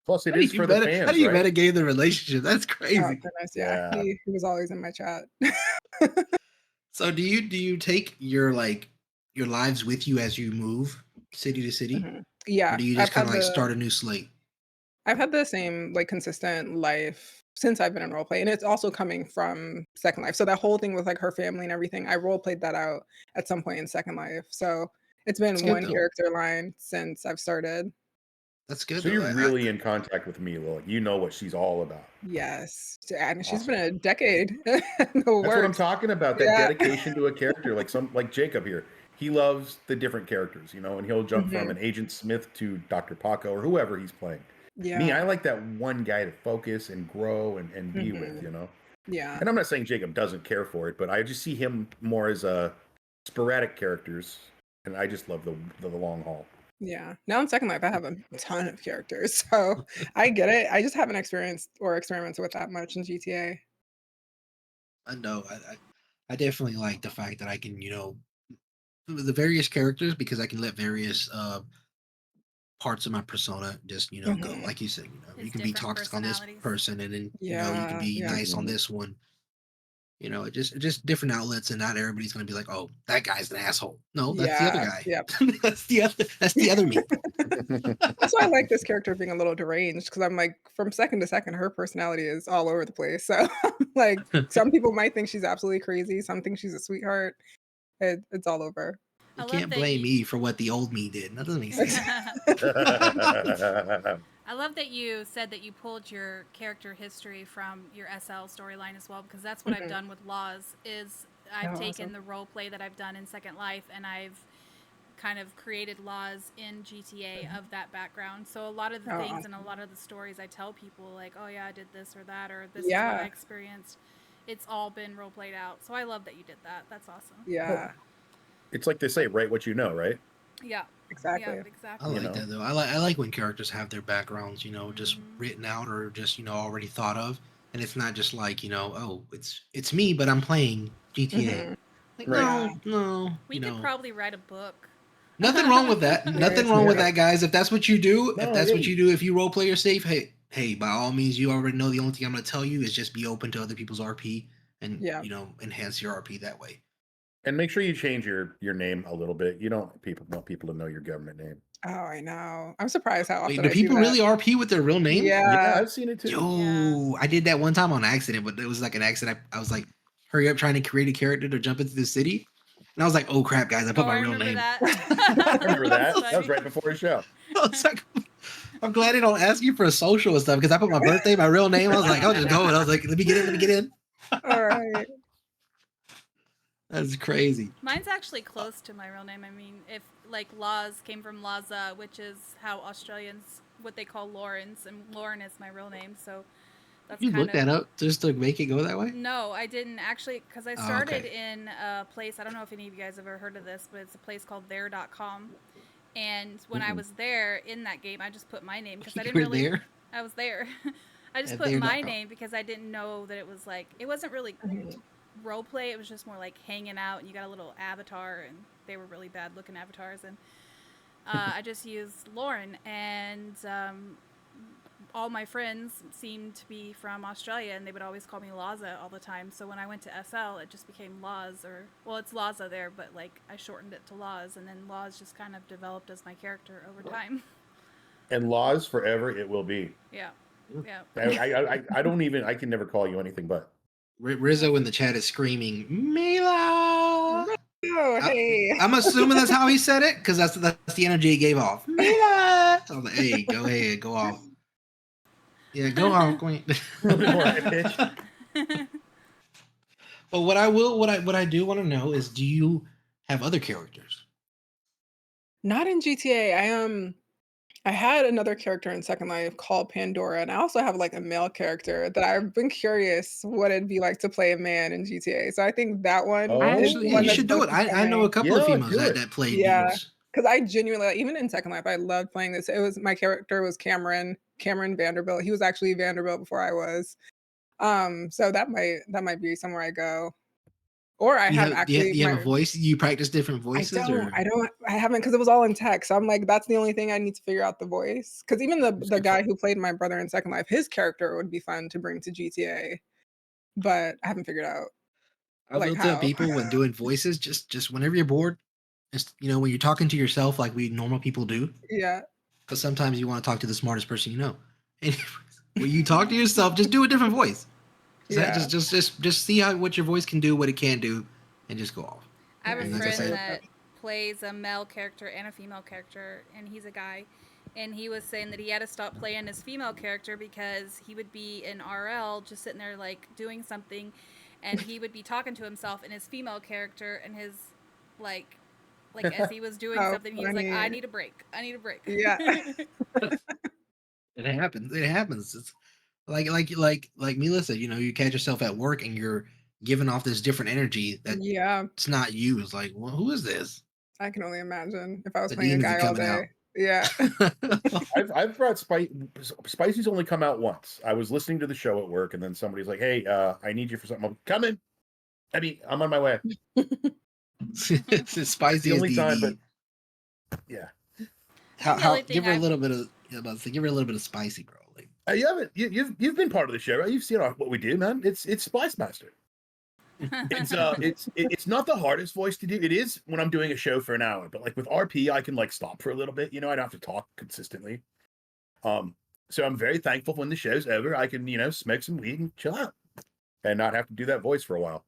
Plus, it is for the fans. How do you right? metagame the relationship? That's Oh crazy. goodness, yeah. He was always in my chat. So do you take your lives with you as you move city to city? Yeah, Or do you just kind of like start a new slate? I've had the same like consistent life since I've been in roleplay, and it's also coming from Second Life. So that whole thing with like her family and everything, I role played that out at some point in Second Life. So it's been one character line since I've started. That's good. So you're really in contact with Meela. Like, you know what she's all about. Yes, and she's been a decade. That's what I'm talking about. That Yeah. dedication to a character, like Jacob here. He loves the different characters, and he'll jump from an Agent Smith to Dr. Paco or whoever he's playing. Me, Yeah. I like that one guy to focus and grow and be with, Yeah. And I'm not saying Jacob doesn't care for it, but I just see him more as sporadic characters, and I just love the long haul. Yeah. Now in Second Life, I have a ton of characters, so I get it. I just haven't experienced or experimented with that much in GTA. I know. I definitely like the fact that I can, the various characters because I can let various parts of my persona just, go. Like you said, you can be toxic on this person and then, you can be nice on this one. Just different outlets, and not everybody's gonna be like, "Oh, that guy's an asshole." No, that's the other guy. Yep. That's the other me. That's why I like this character being a little deranged because I'm like, from second to second, her personality is all over the place. So, like, some people might think she's absolutely crazy. Some think she's a sweetheart. It's all over. You can't blame me for what the old me did. That doesn't make sense. I love that you said that you pulled your character history from your SL storyline as well, because that's what I've done with Laws. Is I've taken the role play that I've done in Second Life, and I've kind of created Laws in GTA of that background. So a lot of the things and a lot of the stories I tell people, like, "Oh yeah, I did this or that, or this is what I experienced." It's all been role played out. So I love that you did that. That's awesome. Yeah. It's like they say, write what you know, right? Yeah. Exactly. Yeah, exactly. I like that though. I like when characters have their backgrounds, just written out or just already thought of, and it's not just like oh, it's me, but I'm playing GTA. Like, no. We could probably write a book. Nothing wrong with that. Nothing wrong with that, guys. If that's what you do, if you role play your safe, hey, by all means, you already know the only thing I'm going to tell you is just be open to other people's RP and enhance your RP that way. And make sure you change your name a little bit. You don't want people to know your government name. Oh, I know. I'm surprised how often do people really RP with their real name? Yeah, I've seen it too. Yo, I did that one time on accident, but it was like an accident. I was like, hurry up, trying to create a character to jump into the city. And I was like, oh crap, guys, I put my real name. I remember that. That was right before the show. I was like, I'm glad they don't ask you for a social and stuff because I put my birthday, my real name. I was like, I'll just go. And I was like, let me get in. All right. That's crazy. Mine's actually close to my real name. I mean, if like Laws came from Laza, which is how Australians, what they call Lawrence, and Lauren is my real name. So that's you looked that up just to make it go that way? No, I didn't actually, because I started in a place, I don't know if any of you guys have ever heard of this, but it's a place called there.com. And when I was there in that game, I just put my name because I didn't really. There? I was there. I just And put they're my not- name because I didn't know that it was like, it wasn't really role play. It was just more like hanging out, and you got a little avatar, and they were really bad looking avatars. And I just used Lauren, and all my friends seemed to be from Australia, and they would always call me Laza all the time. So when I went to SL, it just became Laz, or well, it's Laza there, but like I shortened it to Laz, and then Laz just kind of developed as my character over time. And laws forever it will be. Yeah. Yeah. I don't even. I can never call you anything but. Rizzo in the chat is screaming, Meela! Oh, hey. I'm assuming that's how he said it, because that's the energy he gave off. Meela! I was like, hey, go ahead, go off. Yeah, go off, Queen. A little bit more high pitched. But what I do want to know is, do you have other characters? Not in GTA. I had another character in Second Life called Pandora, and I also have like a male character that I've been curious what it'd be like to play a man in GTA. So I think that one is the one You that's should do it. closest to I know a me. couple of females that played Yeah, dudes. because I genuinely, like, even in Second Life, I loved playing this. It was my character was Cameron Vanderbilt. He was actually Vanderbilt before I was. So that might be somewhere I go. Or I have actually Do you have a voice? You practice different voices? I haven't, because it was all in text. So I'm like, that's the only thing I need to figure out the voice. Because even the guy who played my brother in Second Life, his character would be fun to bring to GTA, but I haven't figured out. I will tell people when doing voices, just whenever you're bored, just when you're talking to yourself like we normal people do. Yeah. Because sometimes you want to talk to the smartest person you know. And when you talk to yourself, just do a different voice. Yeah. Just see what your voice can do, what it can do, and just go off. I have a And like I friend said- that plays a male character and a female character, and he's a guy. And he was saying that he had to stop playing his female character because he would be in RL just sitting there like doing something, and he would be talking to himself in his female character, and his like as he was doing Oh, something, he was like, funny. I need a break. I need a break. Yeah. It happens. It happens. It's like Meela said, you catch yourself at work and you're giving off this different energy that Yeah. it's not you. It's like, well, who is this? I can only imagine if I was The playing a demons are guy all coming out. day. Yeah. I've brought Spicy's only come out once. I was listening to the show at work, and then somebody's like, "Hey, I need you for something." I'm coming. I'm on my way. Spicy the is only time, but yeah. Give her a little bit of give her a little bit of spicy, bro. Like, You haven't. You've been part of the show, right? You've seen what we do, man. It's Spice Master. It's not the hardest voice to do. It is when I'm doing a show for an hour, but like with RP, I can like stop for a little bit. I don't have to talk consistently. So I'm very thankful when the show's over. I can smoke some weed and chill out, and not have to do that voice for a while.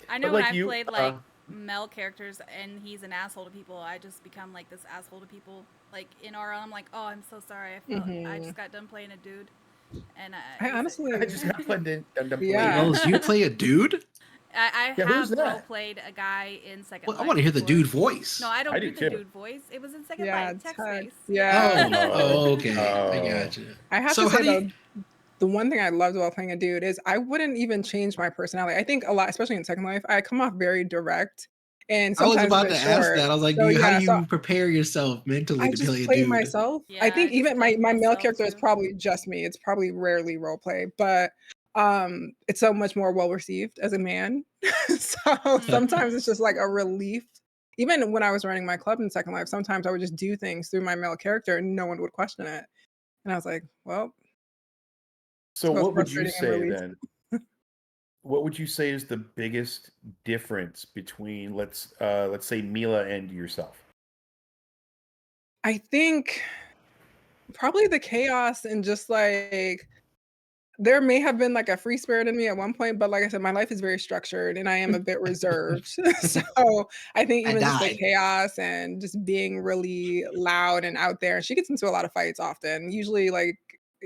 I know But when like I you, played like male characters and he's an asshole to people, I just become like this asshole to people. Like in RL, I'm like, oh, I'm so sorry. I just got done playing a dude, and I honestly, I just got done Yeah. Rose, you play a dude? I Yeah, who's have that? role played a guy in Second Well, I Life. want to hear the before. dude voice. No, I don't I do do the too. dude voice. It was in Second Yeah, Life, text Ted. face. Yeah. Okay. I got you. I have So to how say do you- though, the one thing I loved about playing a dude is I wouldn't even change my personality. I think a lot, especially in Second Life, I come off very direct, and I was sometimes about a to bit ask short. that. I was like, So, how yeah, do so you prepare yourself mentally I to just play a play dude? myself. Yeah, I think I just even my played male myself, character is too. probably just me. It's probably rarely role play, but it's so much more well received as a man. So sometimes it's just like a relief. Even when I was running my club in Second Life, sometimes I would just do things through my male character and no one would question it. And I was like, well, So both what would you frustrating and say relief. then? What would you say is the biggest difference between let's say Meela and yourself? I think probably the chaos and just like there may have been like a free spirit in me at one point, but like I said, my life is very structured and I am a bit reserved. So I think I even just the died. chaos and just being really loud and out there. She gets into a lot of fights often, usually like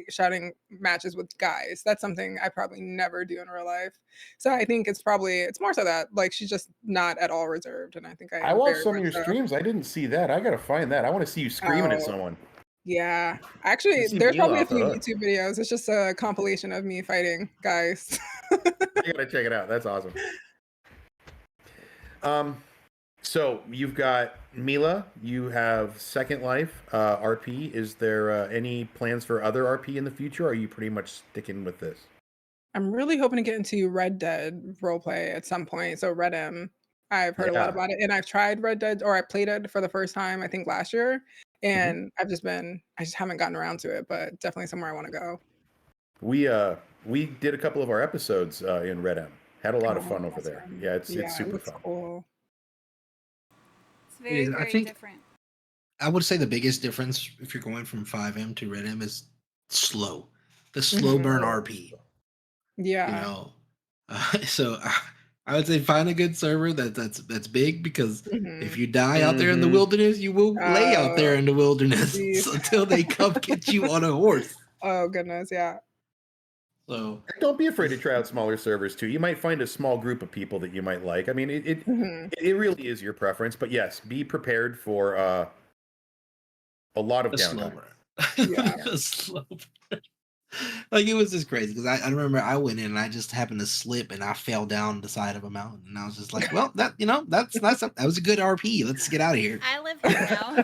shouting matches with guys. That's something I probably never do in real life. So I think it's more so that like she's just not at all reserved. And I think I I am watched very some of much your so. streams. I didn't see that. I gotta find that. I want to see you screaming at Oh. someone. Yeah. Actually, Let's see there's Meela probably a off the few hook. YouTube videos. It's just a compilation of me fighting guys. I gotta check it out. That's awesome. So you've got Meela, you have Second Life, RP. Is there any plans for other RP in the future? Or are you pretty much sticking with this? I'm really hoping to get into Red Dead roleplay at some point. So Red M, I've heard a lot Yeah. about it, and I've tried Red Dead, or I played it for the first time, I think last year, Mhm. and I just haven't gotten around to it, but definitely somewhere I want to go. We did a couple of our episodes in Red M. Had a lot of fun Oh, over there. awesome. Yeah, it's Yeah, it super looks fun. cool. It's very, I very think different. I would say the biggest difference if you're going from 5M to Red M is slow. The slow burn Mhm. RP. You Yeah. know, so I would say find a good server that's big because if Mhm. you die out there in the Mhm. wilderness, you will lay out there Oh, in the wilderness jeez. until they come get you on a horse. Oh, goodness, yeah. So Don't be afraid to try out smaller servers too. You might find a small group of people that you might like. I mean, Mhm. it really is your preference, but yes, be prepared for a lot of a slow downtime. burn. Yeah. A slow burn. Like it was just crazy because I remember I went in and I just happened to slip and I fell down the side of a mountain and I was just like, well, that was a good RP. Let's get out of here. I live here now.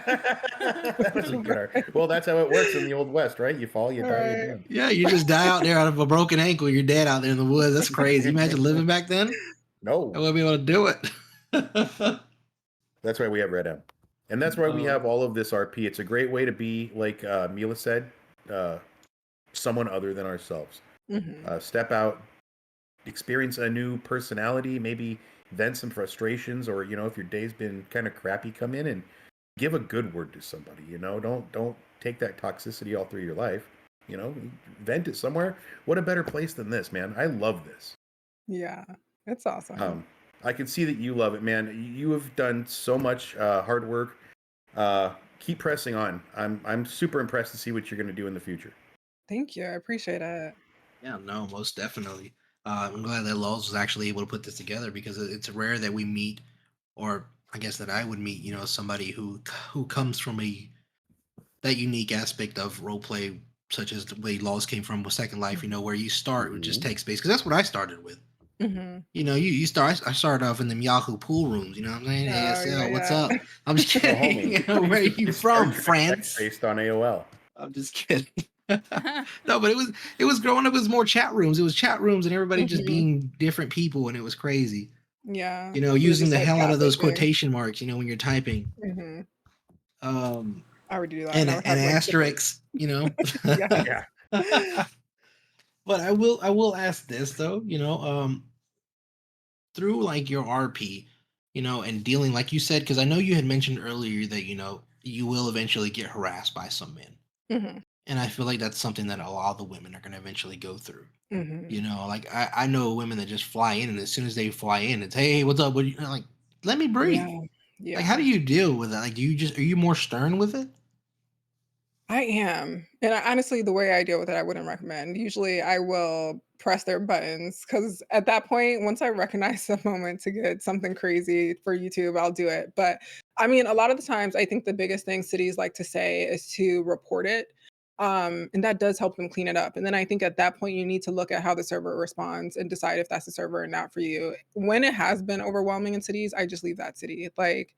That's a good art. Well, that's how it works in the old west, right? You fall, you die, you're Right. done. Yeah, you just die out there out of a broken ankle. You're dead out there in the woods. That's crazy. Imagine living back then. I No, wouldn't be able to do it. that's why we have Red M, and that's why we Oh, have all of this RP. It's a great way to be, like Mila said, someone other than ourselves. Mhm. Step out, experience a new personality, maybe vent some frustrations, or if your day's been kind of crappy, come in and give a good word to somebody. Don't take that toxicity all through your life. Vent it somewhere. What a better place than this, man. I love this. Yeah. It's awesome. I can see that you love it, man. You have done so much hard work. Keep pressing on. I'm super impressed to see what you're going to do in the future. Thank you. I appreciate it. yeah, no, most definitely. I'm glad that Laws was actually able to put this together because it's rare that we meet, or I guess that I would meet, somebody who comes from that unique aspect of role play, such as the way Laws came from with Second Life. Where you start with just text based because that's what I started with. Mhm. You start. I started off in them Yahoo pool rooms. You know what I'm saying? Oh, ASL, what's yeah, up? I'm just Well, kidding. homie, Where are you from, France? Based on AOL. I'm just kidding. No, but it was growing up. It was more chat rooms. It was chat rooms and everybody just Mhm. being different people, and it was crazy. Yeah. We were Using just, the like, hell out of those gossiping. quotation marks. When you're typing. Mhm. Um, I would do that, and and I would and have, like, different asterisks. Yes. Yeah. But I will ask this though. Through like your RP, and dealing like you said, because I know you had mentioned earlier that you will eventually get harassed by some men, Mhm. and I feel like that's something that a lot of the women are going to eventually go through. Mhm. Like I know women that just fly in, and as soon as they fly in, it's hey, what's up? What like? Let me breathe. Yeah. Like, how do Yeah. you deal with that? Like, are you more stern with it? I am, and honestly, the way I deal with it, I wouldn't recommend. Usually, I will press their buttons because at that point, once I recognize the moment to get something crazy for YouTube, I'll do it. But I mean, a lot of the times, I think the biggest thing cities like to say is to report it, and that does help them clean it up. And then I think at that point, you need to look at how the server responds and decide if that's a server or not for you. When it has been overwhelming in cities, I just leave that city. Like,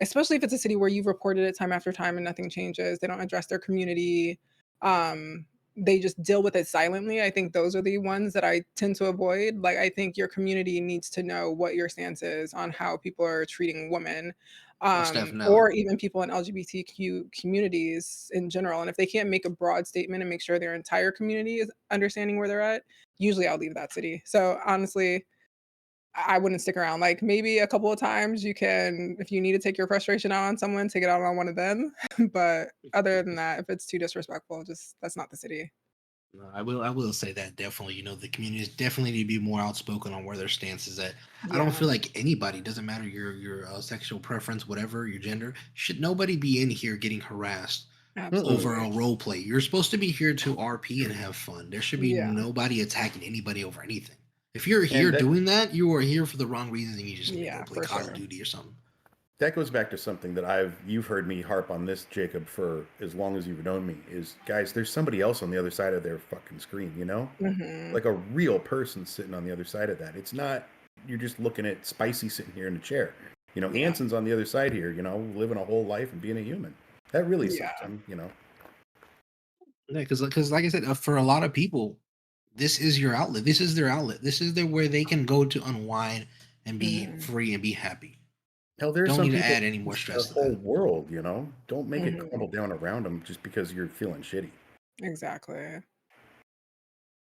especially if it's a city where you've reported it time after time and nothing changes, they don't address their community, um, they just deal with it silently. I think those are the ones that I tend to avoid. Like, I think your community needs to know what your stance is on how people are treating women, Most definitely. or even people in LGBTQ communities in general. And if they can't make a broad statement and make sure their entire community is understanding where they're at, usually I'll leave that city. So honestly, I wouldn't stick around. Like, maybe a couple of times you can, if you need to take your frustration out on someone, take it out on one of them. But other than that, if it's too disrespectful, just that's not the city. No, I will say that definitely. The communities definitely need to be more outspoken on where their stance is at. I don't Yeah, feel like anybody, doesn't matter your sexual preference, whatever your gender, should nobody be in here getting harassed over absolutely. a role play. You're supposed to be here to RP and have fun. There should be Yeah, nobody attacking anybody over anything. If you're here And that doing that, you are here for the wrong reasons, and you just need to go yeah, play for Call of sure. Duty or something. that goes back to something that you've heard me harp on this, Jacob, for as long as you've known me. Is, guys, there's somebody else on the other side of their fucking screen. Mhm. Like a real person sitting on the other side of that. It's not you're just looking at Spicy sitting here in the chair. You know, Anson's on the other side here. You know, living a whole life and being a human. That really sucks. Yeah. You know. Yeah, because like I said, for a lot of people, this is your outlet. This is their outlet. This is where they can go to unwind and be Mhm. free and be happy. Hell, there's Don't some need to people add any more it's stress the to whole that. world. You know, don't make it Mhm. crumble down around them just because you're feeling shitty. Exactly.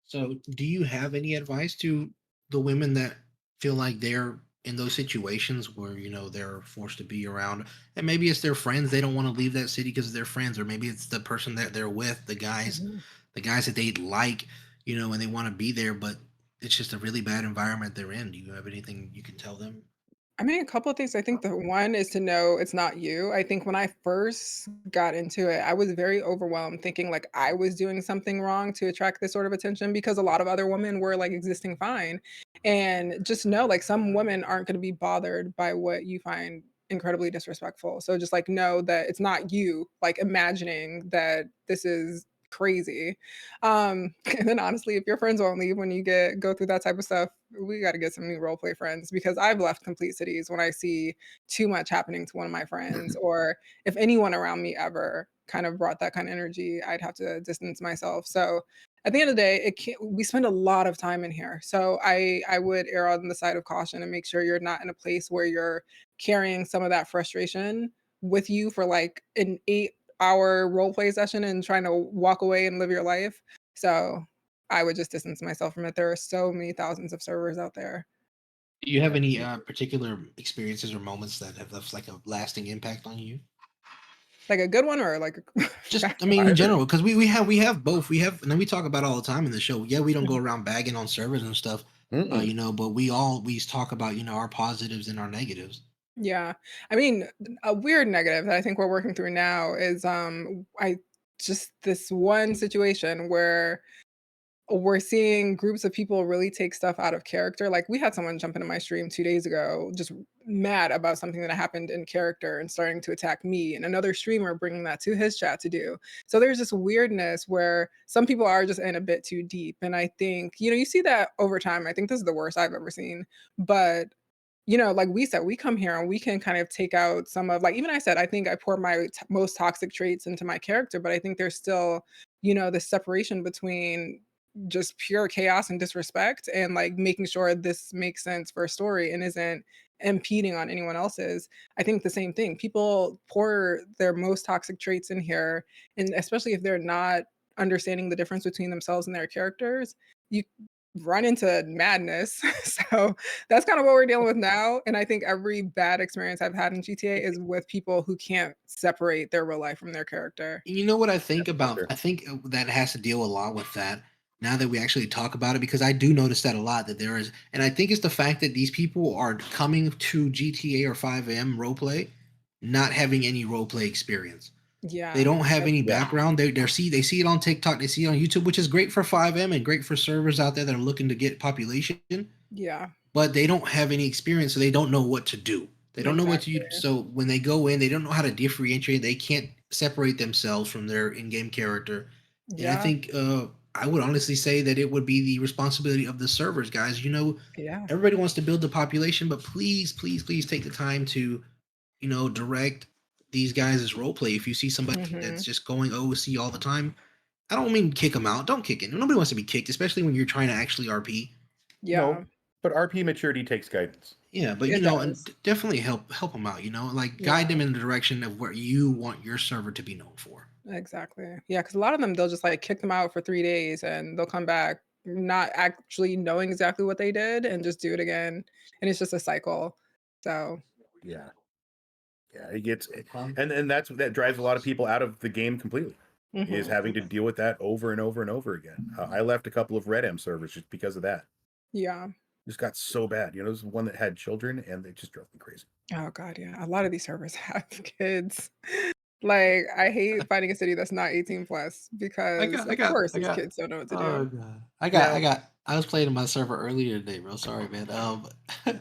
So, do you have any advice to the women that feel like they're in those situations where they're forced to be around, and maybe it's their friends, they don't want to leave that city because of their friends, or maybe it's the person that they're with, Mhm. the guys that they like, and they want to be there, but it's just a really bad environment they're in. Do you have anything you can tell them? I mean, a couple of things. I think the one is to know it's not you. I think when I first got into it, I was very overwhelmed, thinking like I was doing something wrong to attract this sort of attention because a lot of other women were like existing fine. And just know like some women aren't going to be bothered by what you find incredibly disrespectful. So just like know that it's not you like imagining that this is crazy. And then honestly, if your friends won't leave when you go through that type of stuff, we got to get some new role play friends because I've left complete cities when I see too much happening to one of my friends, or if anyone around me ever kind of brought that kind of energy, I'd have to distance myself. So at the end of the day, we spend a lot of time in here. So I would err on the side of caution and make sure you're not in a place where you're carrying some of that frustration with you for like an 8-hour role play session and trying to walk away and live your life. So I would just distance myself from it. There are so many thousands of servers out there. Do you have any particular experiences or moments that have left like a lasting impact on you? Like a good one or like a Just, bad I one? mean, in general, because we have both. We have, and then we talk about it all the time in the show. Yeah, we don't go Mhm. around bagging on servers and stuff, Mm-mm. but we always talk about our positives and our negatives. Yeah. I mean, a weird negative that I think we're working through now is I just this one situation where we're seeing groups of people really take stuff out of character. Like we had someone jump into my stream 2 days ago, just mad about something that happened in character and starting to attack me, and another streamer bringing that to his chat to do. So there's this weirdness where some people are just in a bit too deep. And I think, you see that over time. I think this is the worst I've ever seen. But like we said, we come here and we can kind of take out some of like even I said, I think I pour my most toxic traits into my character, but I think there's still, the separation between just pure chaos and disrespect and like making sure this makes sense for a story and isn't impeding on anyone else's. I think the same thing. People pour their most toxic traits in here, and especially if they're not understanding the difference between themselves and their characters, you run into madness. So that's kind of what we're dealing with now. And I think every bad experience I've had in GTA is with people who can't separate their real life from their character. You know what I think For about? sure. I think that has to deal a lot with that. Now that we actually talk about it, because I do notice that a lot that there is, and I think it's the fact that these people are coming to GTA or 5M roleplay, not having any roleplay experience. They Yeah. don't have any Yeah. background. They see it on TikTok, they see it on YouTube, which is great for 5M and great for servers out there that are looking to get population, Yeah. but they don't have any experience, so they don't know what to do. They don't know what to Exactly. do. So when they go in, they don't know how to differentiate. They can't separate themselves from their in-game character. And I Yeah. think I would honestly say that it would be the responsibility of the servers, guys. Yeah. Everybody wants to build the population, but please, please, please take the time to, direct these guys as role play. If you see somebody that's Mhm. just going OC all the time, I don't mean kick them out. Don't kick it. Nobody wants to be kicked, especially when you're trying to actually RP. Yeah. No, but RP maturity takes guidance. Yeah, but It and does. definitely help them out. Like guide Yeah. them in the direction of where you want your server to be known for. Exactly. Yeah, because a lot of them, they'll just like kick them out for 3 days and they'll come back not actually knowing exactly what they did and just do it again. And it's just a cycle. So, Yeah, yeah, it gets, and that drives a lot of people out of the game completely. Is mhm. having to deal with that over and over and over again. I left a couple of Red M servers just because of that. Yeah. Just got so bad. There's one that had children, and they just drove me crazy. Oh god, yeah. A lot of these servers have kids. Like, I hate finding a city that's not 18 plus because of course I these got. kids don't know what to Oh do. god, Now, I was playing in my server earlier today, bro. Sorry, man.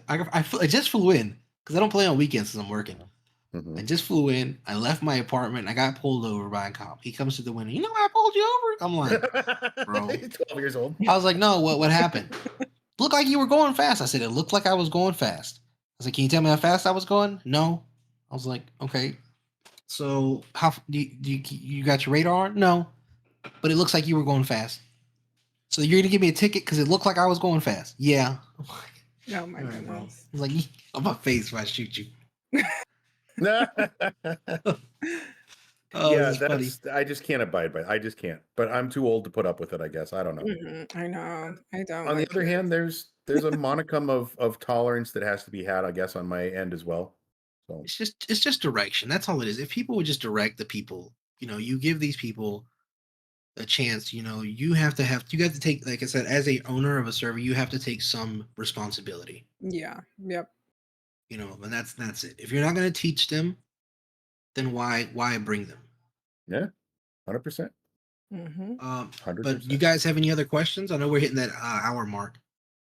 I just flew in because I don't play on weekends because I'm working. I mhm. just flew in. I left my apartment. I got pulled over by a cop. He comes to the window. I pulled you over. I'm like, bro. 12 years old. I was like, no. What happened? Looked like you were going fast. I said it looked like I was going fast. was like, "Can you tell me how fast I was going?" No. I was like, "Okay." So how you got your radar on? No, but it looks like you were going fast. So you're gonna give me a ticket because it looked like I was going fast. Yeah. Oh my goodness. Bro. I was like, on my face when I shoot you. Yeah, this is funny. I just can't abide by it. I just can't. But I'm too old to put up with it, I guess. I don't know. I know. I don't. On the like other kids. hand, there's a monicum of tolerance that has to be had, I guess, on my end as well. So It's just direction. That's all it is. If people would just direct the people, you give these people a chance. You have to take, like I said, as a owner of a server, you have to take some responsibility. Yeah. Yep. And that's it. If you're not going to teach them, then why bring them? yeah, 100%. Mm-hmm. 100%. But you guys have any other questions? I know we're hitting that hour mark.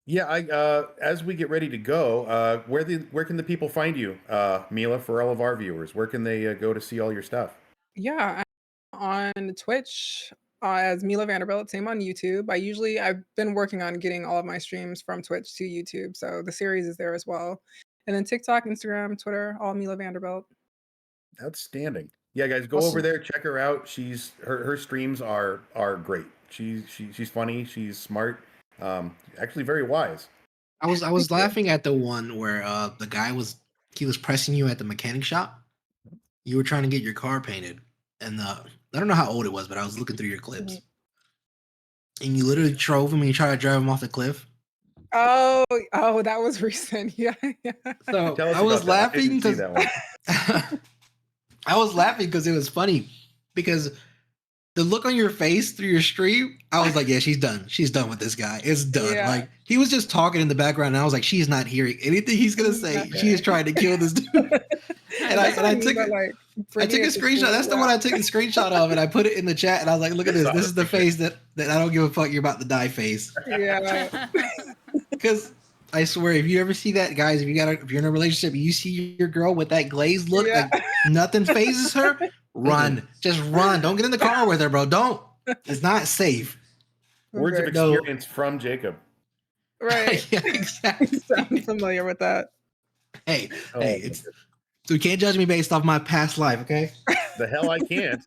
Yeah, as we get ready to go, where can the people find you, Meela, for all of our viewers? Where can they go to see all your stuff? Yeah. I'm on Twitch as Meela Vanderbilt. Same on YouTube. I've been working on getting all of my streams from Twitch to YouTube, so the series is there as well. And then TikTok, Instagram, Twitter, all Meela Vanderbilt. Outstanding. Yeah, guys, go over there, check her out. Her streams are great. She's funny. She's smart. Actually, very wise. I was laughing at the one where the guy was pressing you at the mechanic shop. You were trying to get your car painted, and I don't know how old it was, but I was looking through your clips, and you literally drove him and you tried to drive him off the cliff. Oh, that was recent. Yeah. So Tell us I was about that. I laughing didn't see because that one. I was laughing because it was funny because the look on your face through your stream, I was like, yeah, she's done. She's done with this guy. It's done. Yeah. Like he was just talking in the background, and I was like, she's not hearing anything he's gonna say. She is trying to kill this dude. and I took I took a screenshot. That's the one I took the screenshot of, and I put it in the chat. And I was like, look at this. This is the face that I don't give a fuck. You're about to die face. Yeah. Because I swear, if you ever see that, guys, if you're in a relationship, and you see your girl with that glazed look, like nothing phases her. Run, just run. Don't get in the car with her, bro. Don't. It's not safe. Words of experience from Jacob. Right. Yeah, exactly. I'm familiar with that. Hey, so you can't judge me based off my past life, okay? The hell I can't.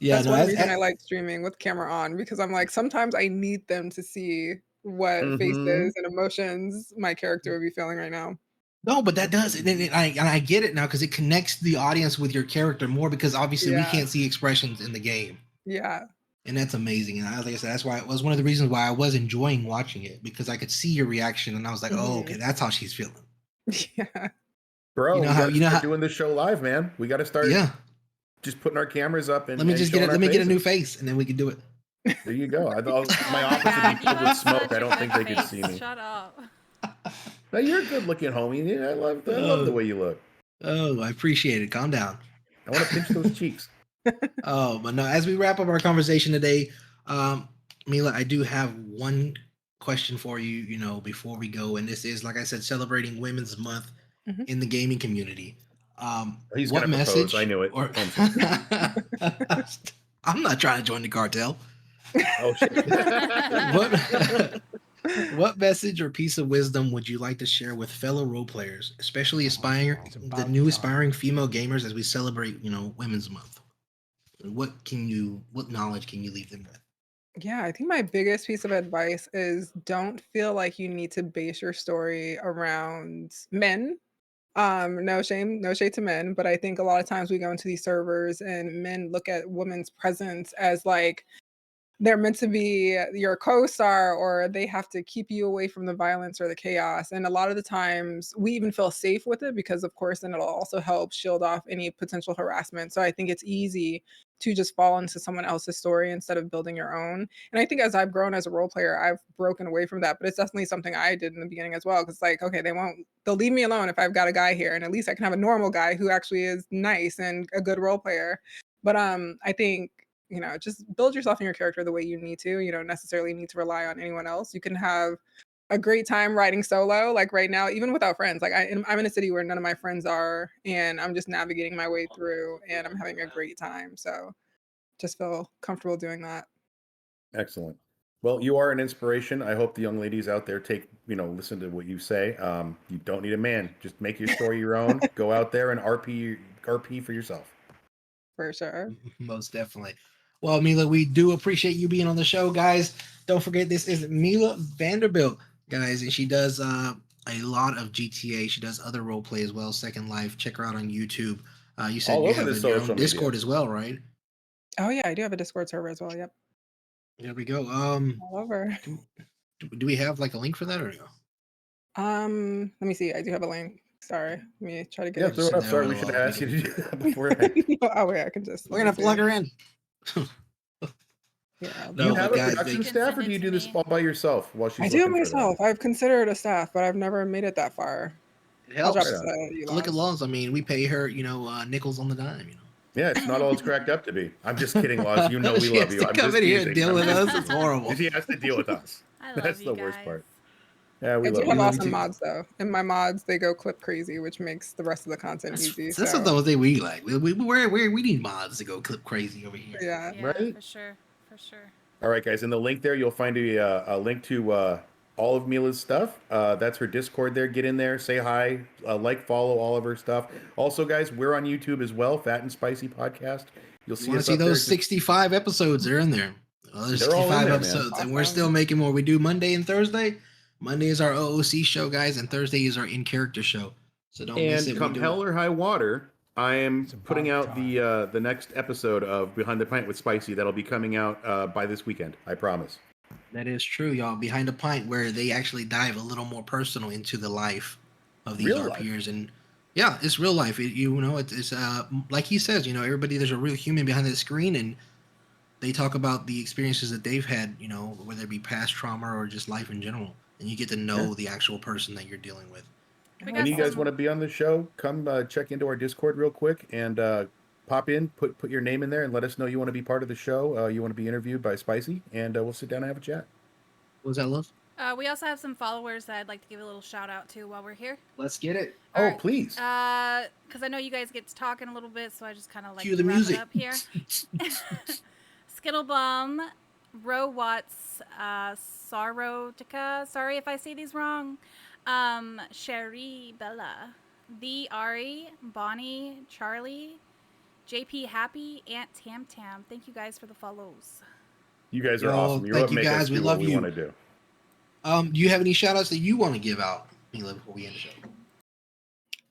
That's one reason I like streaming with camera on, because I'm like, sometimes I need them to see what faces and emotions my character would be feeling right now. No, but that does, and I get it now because it connects the audience with your character more, because obviously we can't see expressions in the game. Yeah. And that's amazing. And like I said, that's why it was one of the reasons why I was enjoying watching it, because I could see your reaction, and I was like, oh, okay, that's how she's feeling. Yeah. Bro, you know how doing this show live, man. We got to start. Yeah. Just putting our cameras up and let me get a new face, and then we can do it. There you go. My office would be filled with smoke. I don't think they could see me. Shut up. No, you're a good-looking homie. Yeah, I love the way you look. Oh, I appreciate it. Calm down. I want to pinch those cheeks. Oh, but no. As we wrap up our conversation today, Meela, I do have one question for you. Before we go, and this is, like I said, celebrating Women's Month in the gaming community. He's what gonna message? Propose. I knew it. I'm not trying to join the cartel. Oh shit. What message or piece of wisdom would you like to share with fellow role players, especially the new aspiring female gamers, as we celebrate, Women's Month? What knowledge can you leave them with? Yeah, I think my biggest piece of advice is don't feel like you need to base your story around men. No shade to men, but I think a lot of times we go into these servers and men look at women's presence as like they're meant to be your co-star, or they have to keep you away from the violence or the chaos. And a lot of the times we even feel safe with it, because of course then it'll also help shield off any potential harassment. So I think it's easy to just fall into someone else's story instead of building your own. And I think as I've grown as a role player, I've broken away from that, but it's definitely something I did in the beginning as well. Cause like, okay, they'll leave me alone if I've got a guy here, and at least I can have a normal guy who actually is nice and a good role player. But I think, just build yourself and your character the way you need to. You don't necessarily need to rely on anyone else. You can have a great time riding solo. Like right now, even without friends, like I'm in a city where none of my friends are, and I'm just navigating my way through, and I'm having a great time. So just feel comfortable doing that. Excellent. Well, you are an inspiration. I hope the young ladies out there listen to what you say. You don't need a man. Just make your story your own. Go out there and RP for yourself. For sure. Most definitely. Well, Meela, we do appreciate you being on the show, guys. Don't forget, this is Meela Vanderbuilt, guys, and she does a lot of GTA. She does other role play as well, Second Life. Check her out on YouTube. You said All you over have the your social own Discord media. as well, right? Oh yeah, I do have a Discord server as well. Yep. There we go. All over. Do we have like a link for that or no? Let me see. I do have a link. Sorry. Let me try to get Yeah, it. throw it up. Sorry, we should have asked you to do that beforehand. Oh wait, I can just. We're gonna plug her in. Yeah. Do you have a guys, production staff, or do you do this all by yourself while she's I do it looking for that? myself. I've considered a staff, but I've never made it that far. It I'll helps. drop it to you, Look at Lons. Laws. I mean, we pay her, nickels on the dime. Yeah, it's not all it's cracked up to be. I'm just kidding, Laws. You know we She love has you. to I'm come just in here and teasing. deal I'm with just us. It's teasing. horrible. She has to deal with us. I love That's you the guys. worst part. Yeah, we I love do have you. awesome mods though. And my mods, they go clip crazy, which makes the rest of the content easy. This is the thing we like. We need mods to go clip crazy over here. Yeah. Right? For sure. For sure. All right, guys. In the link there, you'll find a link to all of Meela's stuff. That's her Discord there. Get in there, say hi, follow all of her stuff. Also, guys, we're on YouTube as well, Fat and Spicy Podcast. You'll see Want to us see up those there. 65 episodes? They're in there. There's They're all in 65 there, episodes, man. and we're still making more. We do Monday and Thursday. Monday is our OOC show, guys, and Thursday is our in character show. So don't miss And it. come hell or high water, I am putting out the next episode of Behind the Pint with Spicy. That'll be coming out by this weekend. I promise. That is true, y'all. Behind a Pint, where they actually dive a little more personal into the life of these Real RPers, and yeah, it's real life. It's like he says, everybody. There's a real human behind the screen, and they talk about the experiences that they've had, whether it be past trauma or just life in general, and you get to know the actual person that you're dealing with. And you guys want to be on the show? Come check into our Discord real quick and pop in. Put your name in there and let us know you want to be part of the show. You want to be interviewed by Spicy, and we'll sit down and have a chat. What was that, Love? We also have some followers that I'd like to give a little shout out to while we're here. Let's get it. Please. Because I know you guys get to talking a little bit, so I just kind of like Cue the wrap music. it up here. Skittlebum, Ro Watts, Sarotica, sorry if I say these wrong, Sherry Bella, The Ari, Bonnie, Charlie, JP Happy, Aunt Tam Tam. Thank you guys for the follows. You guys are awesome. You're thank what you make guys. us We do love what we you. want to do. Do you have any shout outs that you want to give out, Meela, before we end the show?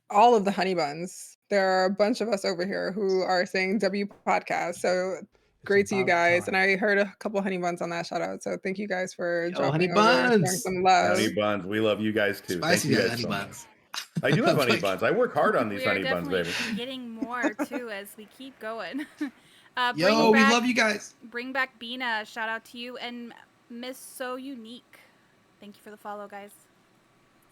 All of the honey buns. There are a bunch of us over here who are saying W podcast. So great to you guys. And I heard a couple honey buns on that shout out. So thank you guys for honey dropping over and showing buns. some love. Honey buns. We love you guys too. Spicy Thank you got guys honey so buns. much. I do have honey buns. I work hard on these We are honey buns, definitely baby. getting more too as we keep going. Yo, we love you guys. Bring back Bina. Shout out to you and Miss So Unique. Thank you for the follow, guys.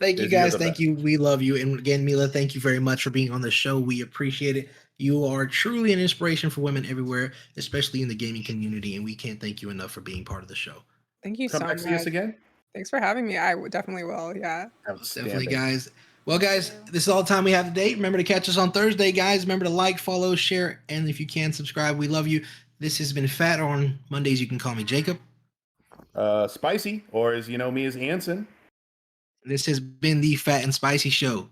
Thank you Izzy, you're guys. the Thank best. you. We love you. And again, Meela, thank you very much for being on the show. We appreciate it. You are truly an inspiration for women everywhere, especially in the gaming community. And we can't thank you enough for being part of the show. Thank you Come so back much. see us again. Thanks for having me. I definitely will. Yeah. Definitely, guys. Well, guys, this is all the time we have today. Remember to catch us on Thursday, guys. Remember to like, follow, share, and if you can, subscribe. We love you. This has been Fat. On Mondays, you can call me Jacob. Spicy, or as you know me as Anson. This has been the Fat and Spicy Show.